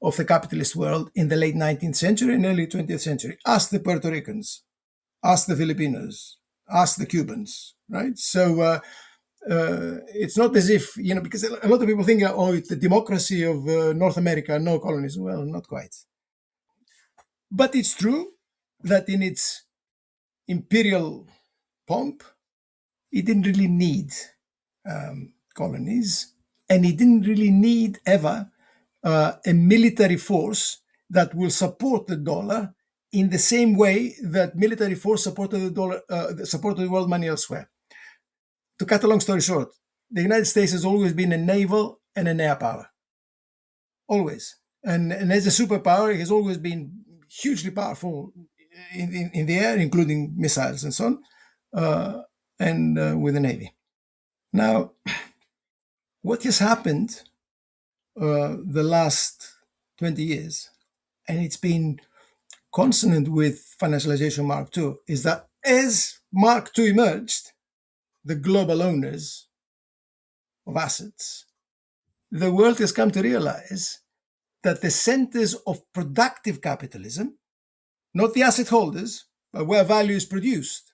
of the capitalist world in the late 19th century and early 20th century. Ask the Puerto Ricans, ask the Filipinos, ask the Cubans, right? So it's not as if, because a lot of people think, it's the democracy of North America, no colonies. Well, not quite. But it's true that in its imperial pomp, it didn't really need colonies, and it didn't really need ever a military force that will support the dollar in the same way that military force supported the dollar, supported world money elsewhere. To cut a long story short, the United States has always been a naval and an air power, always. And as a superpower, it has always been hugely powerful in the air, including missiles and so on, and with the Navy. Now, what has happened the last 20 years, and it's been consonant with financialization Mark II, is that as Mark II emerged, the global owners of assets, the world has come to realize that the centers of productive capitalism, not the asset holders, but where value is produced,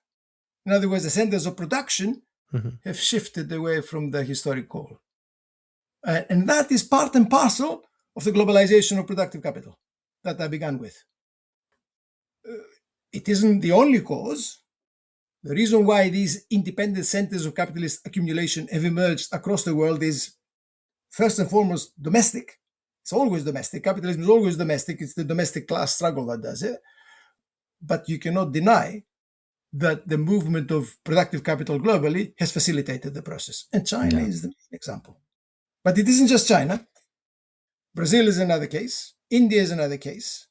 in other words, the centers of production, have shifted away from the historic core. And that is part and parcel of the globalization of productive capital that I began with. It isn't the only cause. The reason why these independent centers of capitalist accumulation have emerged across the world is first and foremost domestic. It's always domestic. Capitalism is always domestic. It's the domestic class struggle that does it. But you cannot deny that the movement of productive capital globally has facilitated the process. And China is the main example. But it isn't just China. Brazil is another case. India is another case.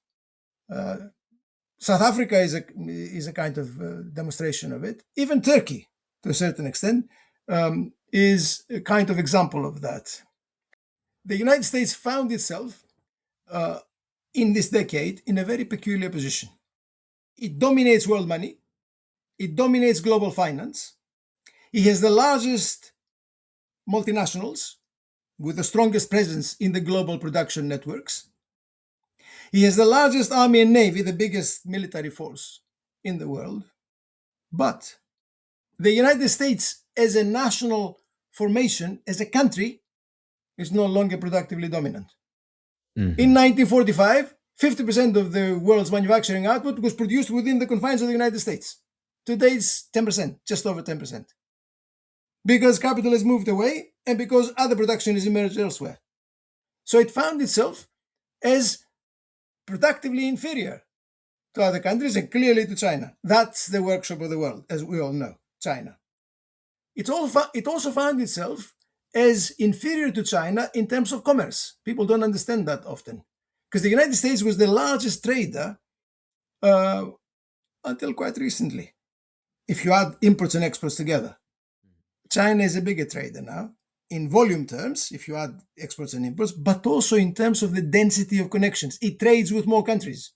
South Africa is a kind of demonstration of it. Even Turkey, to a certain extent, is a kind of example of that. The United States found itself in this decade in a very peculiar position. It dominates world money. It dominates global finance. It has the largest multinationals with the strongest presence in the global production networks. He has the largest army and navy, the biggest military force in the world. But the United States as a national formation, as a country, is no longer productively dominant. In 1945, 50% of the world's manufacturing output was produced within the confines of the United States. Today it's 10%, just over 10%. Because capital has moved away and because other production has emerged elsewhere. So it found itself as productively inferior to other countries and clearly to China. That's the workshop of the world, as we all know, China. It also found itself as inferior to China in terms of commerce. People don't understand that often. Because the United States was the largest trader until quite recently. If you add imports and exports together. China is a bigger trader now, in volume terms, if you add exports and imports, but also in terms of the density of connections. It trades with more countries.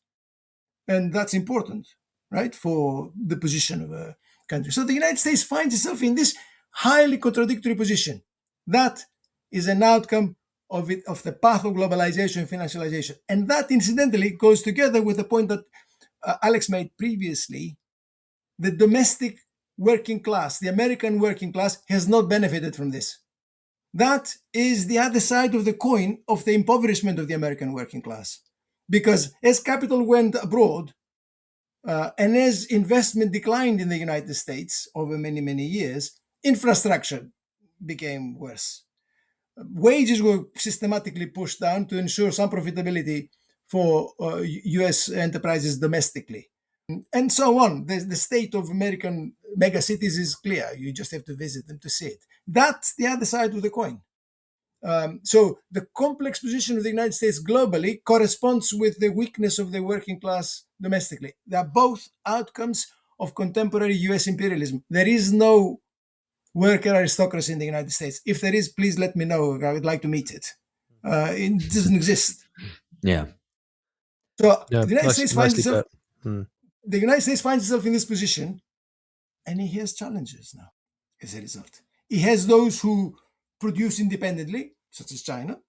And that's important, right, for the position of a country. So the United States finds itself in this highly contradictory position. That is an outcome of the path of globalization and financialization. And that, incidentally, goes together with the point that Alex made previously. The domestic working class, the American working class, has not benefited from this. That is the other side of the coin of the impoverishment of the American working class. Because as capital went abroad and as investment declined in the United States over many, many years, infrastructure became worse. Wages were systematically pushed down to ensure some profitability for US enterprises domestically. And so on. The state of American megacities is clear. You just have to visit them to see it. That's the other side of the coin. So the complex position of the United States globally corresponds with the weakness of the working class domestically. They are both outcomes of contemporary US imperialism. There is no worker aristocracy in the United States. If there is, please let me know. I would like to meet it. It doesn't exist. Yeah. So the United States finds itself... The United States finds itself in this position, and he has challenges now as a result. He has those who produce independently, such as China,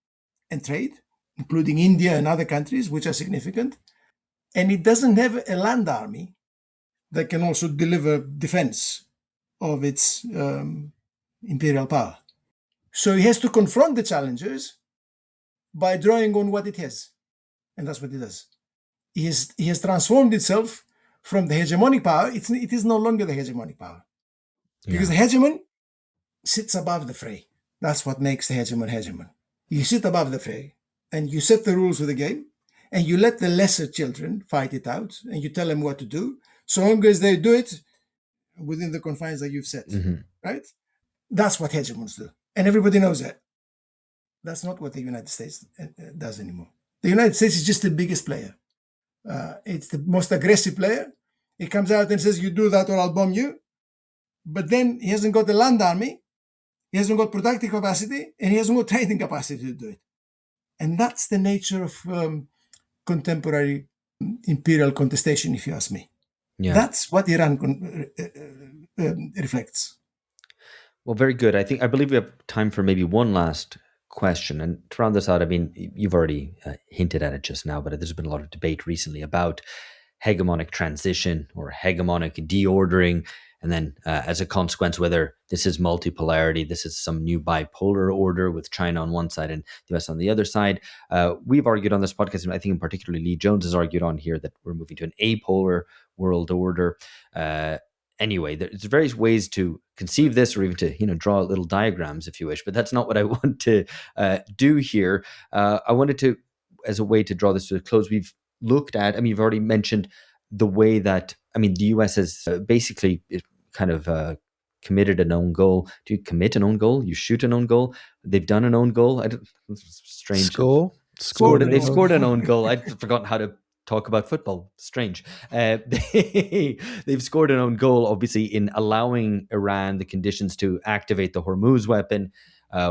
and trade, including India and other countries, which are significant. And it doesn't have a land army that can also deliver defense of its imperial power. So he has to confront the challenges by drawing on what it has. And that's what he does. he has transformed itself from the hegemonic power. It is no longer the hegemonic power. Because the hegemon sits above the fray. That's what makes the hegemon. You sit above the fray and you set the rules of the game and you let the lesser children fight it out and you tell them what to do, so long as they do it within the confines that you've set, right? That's what hegemons do. And everybody knows that. That's not what the United States does anymore. The United States is just the biggest player. It's the most aggressive player. He comes out and says, you do that or I'll bomb you. But then he hasn't got the land army, he hasn't got productive capacity, and he hasn't got trading capacity to do it. And that's the nature of contemporary imperial contestation, if you ask me. Yeah. That's what Iran reflects. Well, very good. I believe we have time for maybe one last question. And to round this out, I mean, you've already hinted at it just now, but there's been a lot of debate recently about hegemonic transition or hegemonic deordering. And then as a consequence, whether this is multipolarity, this is some new bipolar order with China on one side and the US on the other side. We've argued on this podcast, and I think in particular Lee Jones has argued on here, that we're moving to an apolar world order. Anyway, there's various ways to conceive this, or even to draw little diagrams if you wish, but that's not what I want to do here. I wanted to, as a way to draw this to a close, we've looked at, I mean, you've already mentioned the way that, I mean, the US has basically kind of committed an own goal. Do you commit an own goal? You shoot an own goal? They've done an own goal? Strange. They've scored an own goal. I'd forgotten how to talk about football. Strange. They've scored an own goal, obviously, in allowing Iran the conditions to activate the Hormuz weapon,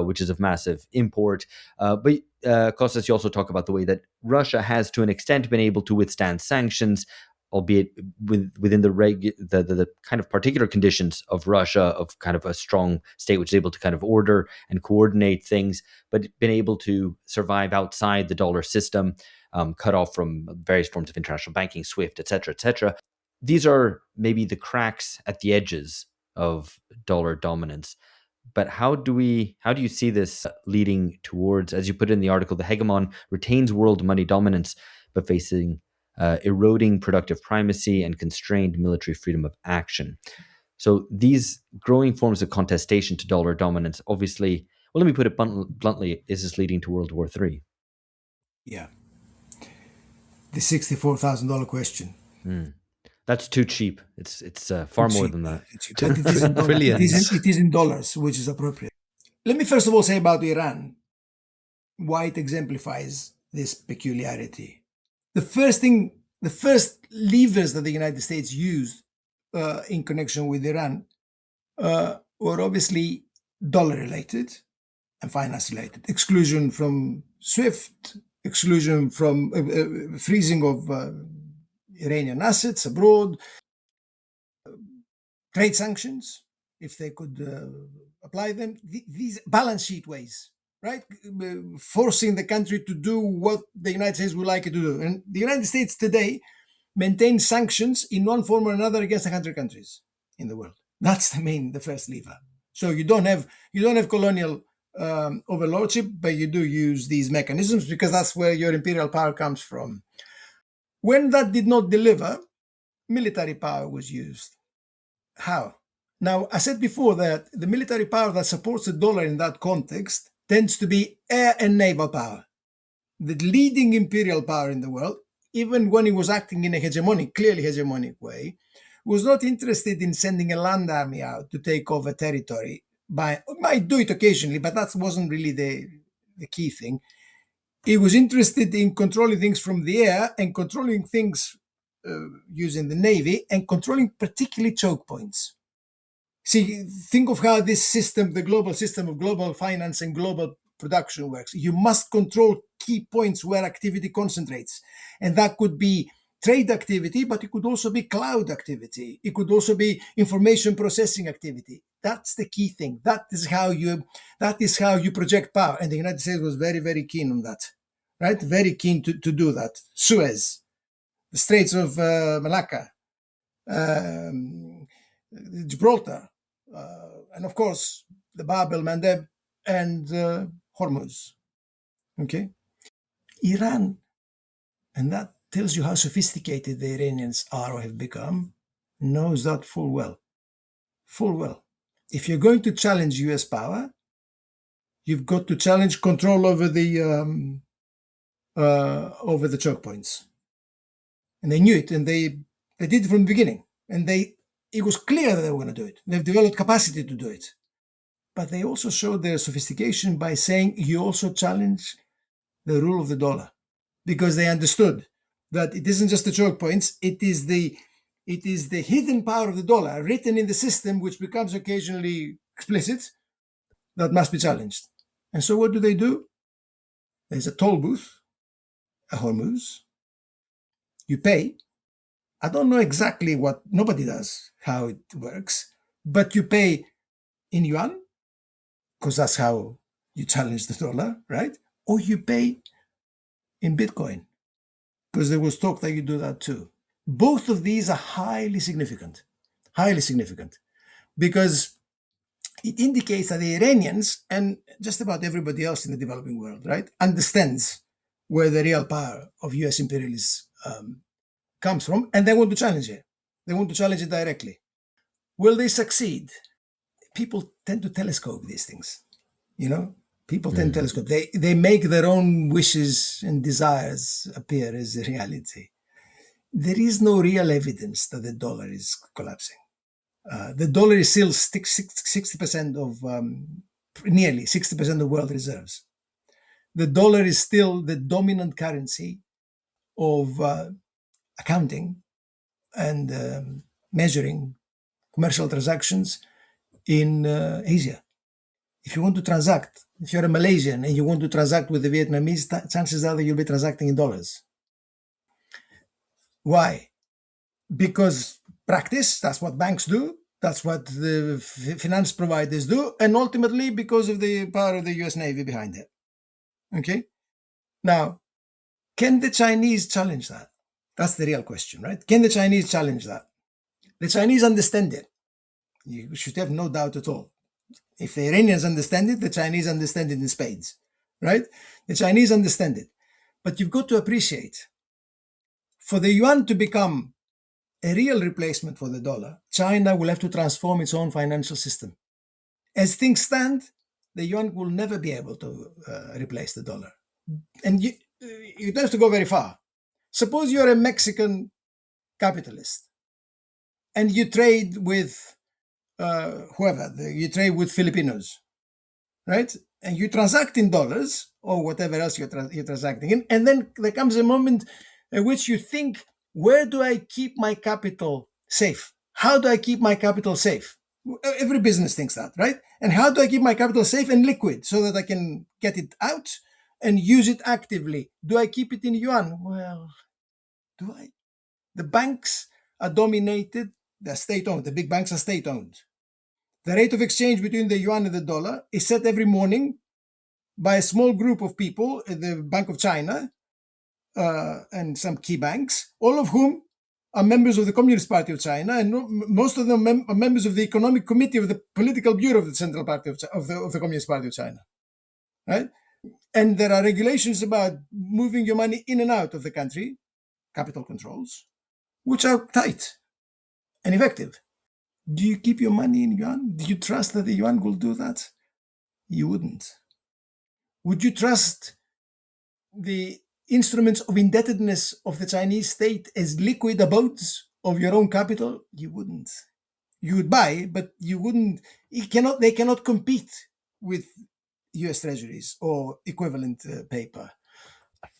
which is of massive import. But Costas, you also talk about the way that Russia has, to an extent, been able to withstand sanctions, albeit within the kind of particular conditions of Russia, of kind of a strong state which is able to kind of order and coordinate things, but been able to survive outside the dollar system, cut off from various forms of international banking, SWIFT, etc., etc. These are maybe the cracks at the edges of dollar dominance. But how do you see this leading towards, as you put in the article, the hegemon retains world money dominance, but facing eroding productive primacy and constrained military freedom of action. So these growing forms of contestation to dollar dominance, obviously, well, let me put it bluntly, is this leading to World War III? Yeah. The $64,000 question. That's too cheap. It's far more than that. But it is in dollars, which is appropriate. Let me first of all say about Iran why it exemplifies this peculiarity. The first levers that the United States used in connection with Iran were obviously dollar-related and finance-related. Exclusion from SWIFT, exclusion from freezing of Iranian assets abroad, trade sanctions, if they could apply them, these balance sheet ways, right? Forcing the country to do what the United States would like it to do. And the United States today maintains sanctions in one form or another against 100 countries in the world. That's the first lever. So you don't have colonial overlordship, but you do use these mechanisms because that's where your imperial power comes from. When that did not deliver, military power was used. How? Now, I said before that the military power that supports the dollar in that context tends to be air and naval power. The leading imperial power in the world, even when it was acting in a clearly hegemonic way, was not interested in sending a land army out to take over territory. Might do it occasionally, but that wasn't really the key thing. It was interested in controlling things from the air and controlling things using the Navy and controlling particularly choke points. See, think of how this system, the global system of global finance and global production works. You must control key points where activity concentrates. And that could be trade activity, but it could also be cloud activity. It could also be information processing activity. That's the key thing. That is how you project power. And the United States was very, very keen on that, right? Very keen to do that. SOAS, the Straits of Malacca, Gibraltar, and of course the Bab el Mandeb and Hormuz. Okay, Iran, and that tells you how sophisticated the Iranians are or have become, knows that full well. Full well. If you're going to challenge US power, you've got to challenge control over the choke points. And they knew it, and they did it from the beginning. And it was clear that they were going to do it. They've developed capacity to do it. But they also showed their sophistication by saying you also challenge the rule of the dollar, because they understood that it isn't just the choke points, it is the hidden power of the dollar written in the system, which becomes occasionally explicit, that must be challenged. And so what do? There's a toll booth, a Hormuz. You pay. I don't know exactly nobody does, how it works, but you pay in yuan, because that's how you challenge the dollar, right? Or you pay in Bitcoin, because there was talk that you do that too. Both of these are highly significant, because it indicates that the Iranians, and just about everybody else in the developing world, right, understands where the real power of US imperialism comes from, and they want to challenge it. They want to challenge it directly. Will they succeed? People tend to telescope these things, People tend to telescope. They make their own wishes and desires appear as a reality. There is no real evidence that the dollar is collapsing. The dollar is still 60% of, nearly 60% of world reserves. The dollar is still the dominant currency of accounting and measuring commercial transactions in Asia. If you want to transact, if you're a Malaysian and you want to transact with the Vietnamese, chances are that you'll be transacting in dollars. Why? Because practice, that's what banks do, that's what the finance providers do, and ultimately because of the power of the US Navy behind it. Okay? Now, can the Chinese challenge that? That's the real question, right? Can the Chinese challenge that? The Chinese understand it. You should have no doubt at all. If the Iranians understand it, the Chinese understand it in spades, right? The Chinese understand it. But you've got to appreciate, for the yuan to become a real replacement for the dollar, China will have to transform its own financial system. As things stand, the yuan will never be able to replace the dollar. And you don't have to go very far. Suppose you're a Mexican capitalist and you trade with you trade with Filipinos, right? And you transact in dollars or whatever else you're transacting in. And then there comes a moment in which you think, where do I keep my capital safe? How do I keep my capital safe? Every business thinks that, right? And how do I keep my capital safe and liquid so that I can get it out and use it actively? Do I keep it in yuan? Well, do I? The banks are dominated, they're state-owned. The big banks are state-owned. The rate of exchange between the yuan and the dollar is set every morning by a small group of people at the Bank of China and some key banks, all of whom are members of the Communist Party of China, and most of them are members of the Economic Committee of the Political Bureau of the Central Party of the Communist Party of China, right? And there are regulations about moving your money in and out of the country, capital controls, which are tight and effective. Do you keep your money in yuan? Do you trust that the yuan will do that? You wouldn't. Would you trust the instruments of indebtedness of the Chinese state as liquid abodes of your own capital? You wouldn't. You would buy, but you wouldn't. They cannot compete with US treasuries or equivalent paper.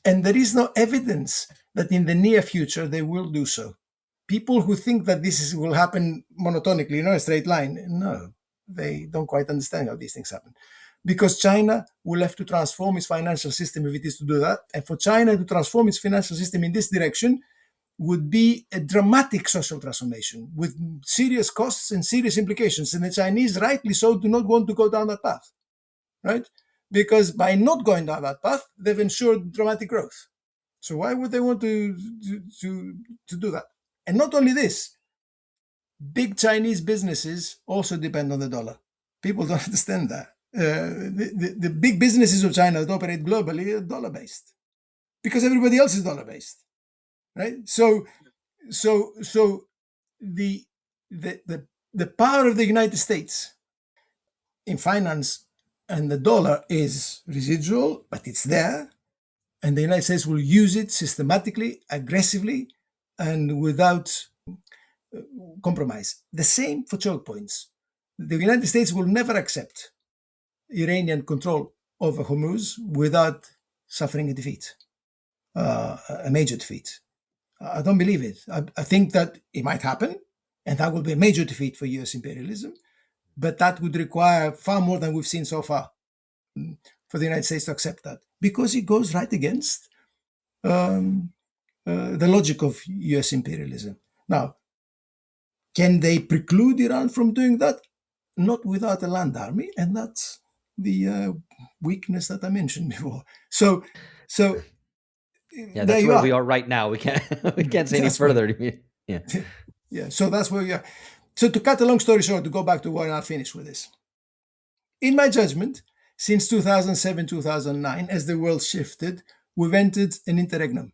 And there is no evidence that in the near future they will do so. People who think that will happen monotonically, a straight line, no, they don't quite understand how these things happen. Because China will have to transform its financial system if it is to do that. And for China to transform its financial system in this direction would be a dramatic social transformation with serious costs and serious implications. And the Chinese, rightly so, do not want to go down that path, right? Because by not going down that path, they've ensured dramatic growth. So why would they want to do that? And not only this, big Chinese businesses also depend on the dollar. People don't understand that. The big businesses of China that operate globally are dollar-based because everybody else is dollar-based. right? So the power of the United States in finance and the dollar is residual, but it's there, and the United States will use it systematically, aggressively, and without compromise. The same for choke points. The United States will never accept Iranian control over Hormuz without suffering a defeat, a major defeat. I don't believe it. I think that it might happen, and that will be a major defeat for US imperialism, but that would require far more than we've seen so far for the United States to accept that, because it goes right against the logic of US imperialism. Now, can they preclude Iran from doing that? Not without a land army, and that's the weakness that I mentioned before. So yeah, that's where we are right now. We can't say any further. Yeah. Yeah. So that's where we are. So to cut a long story short, to go back to where I'll finish with this. In my judgment, since 2007, 2009, as the world shifted, we've entered an interregnum.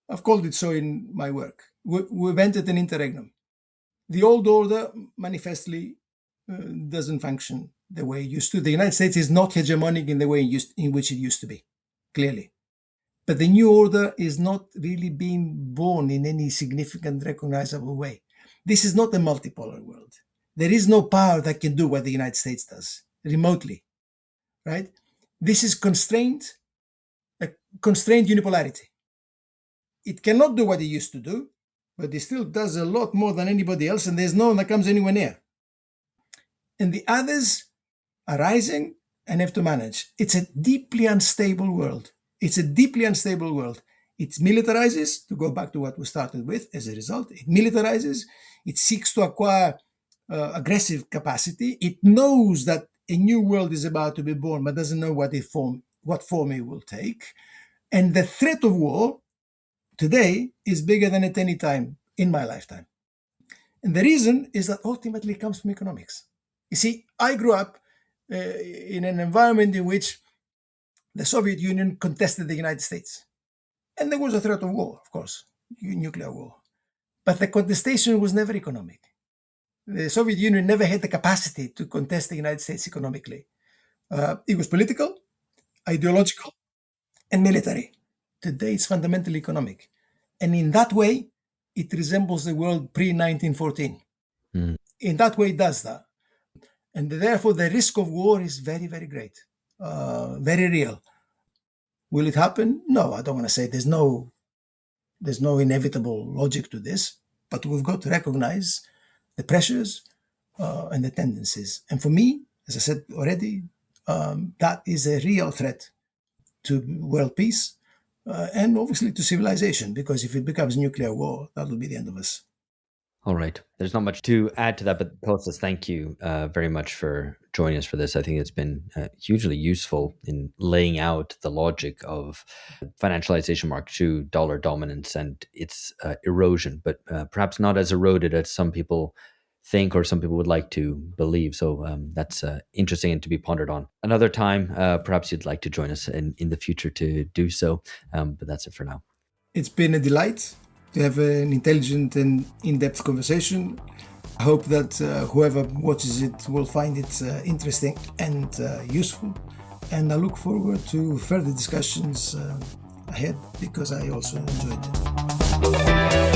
I've called it so in my work. We've entered an interregnum. The old order manifestly doesn't function the way it used to. The United States is not hegemonic in the way in which it used to be, clearly. But the new order is not really being born in any significant, recognizable way. This is not a multipolar world. There is no power that can do what the United States does, remotely, right? This is a constrained unipolarity. It cannot do what it used to do, but it still does a lot more than anybody else, and there's no one that comes anywhere near. And the others are rising and have to manage. It's a deeply unstable world. It militarizes, to go back to what we started with as a result. It militarizes. It seeks to acquire aggressive capacity. It knows that a new world is about to be born, but doesn't know what form it will take. And the threat of war today is bigger than at any time in my lifetime. And the reason is that ultimately it comes from economics. You see, I grew up in an environment in which the Soviet Union contested the United States. And there was a threat of war, of course, nuclear war. But the contestation was never economic. The Soviet Union never had the capacity to contest the United States economically. It was political, ideological, and military. Today it's fundamentally economic. And in that way, it resembles the world pre-1914. In that way, it does that. And therefore, the risk of war is very, very great, very real. Will it happen? No, I don't want to say there's no inevitable logic to this, but we've got to recognize the pressures and the tendencies. And for me, as I said already, that is a real threat to world peace and obviously to civilization, because if it becomes nuclear war, that will be the end of us. All right. There's not much to add to that, but Costas, thank you very much for joining us for this. I think it's been hugely useful in laying out the logic of financialization Mark II, dollar dominance, and its erosion, but perhaps not as eroded as some people think or some people would like to believe. So that's interesting and to be pondered on. Another time, perhaps you'd like to join us in the future to do so, but that's it for now. It's been a delight to have an intelligent and in-depth conversation. I hope that whoever watches it will find it interesting and useful. And I look forward to further discussions ahead, because I also enjoyed it.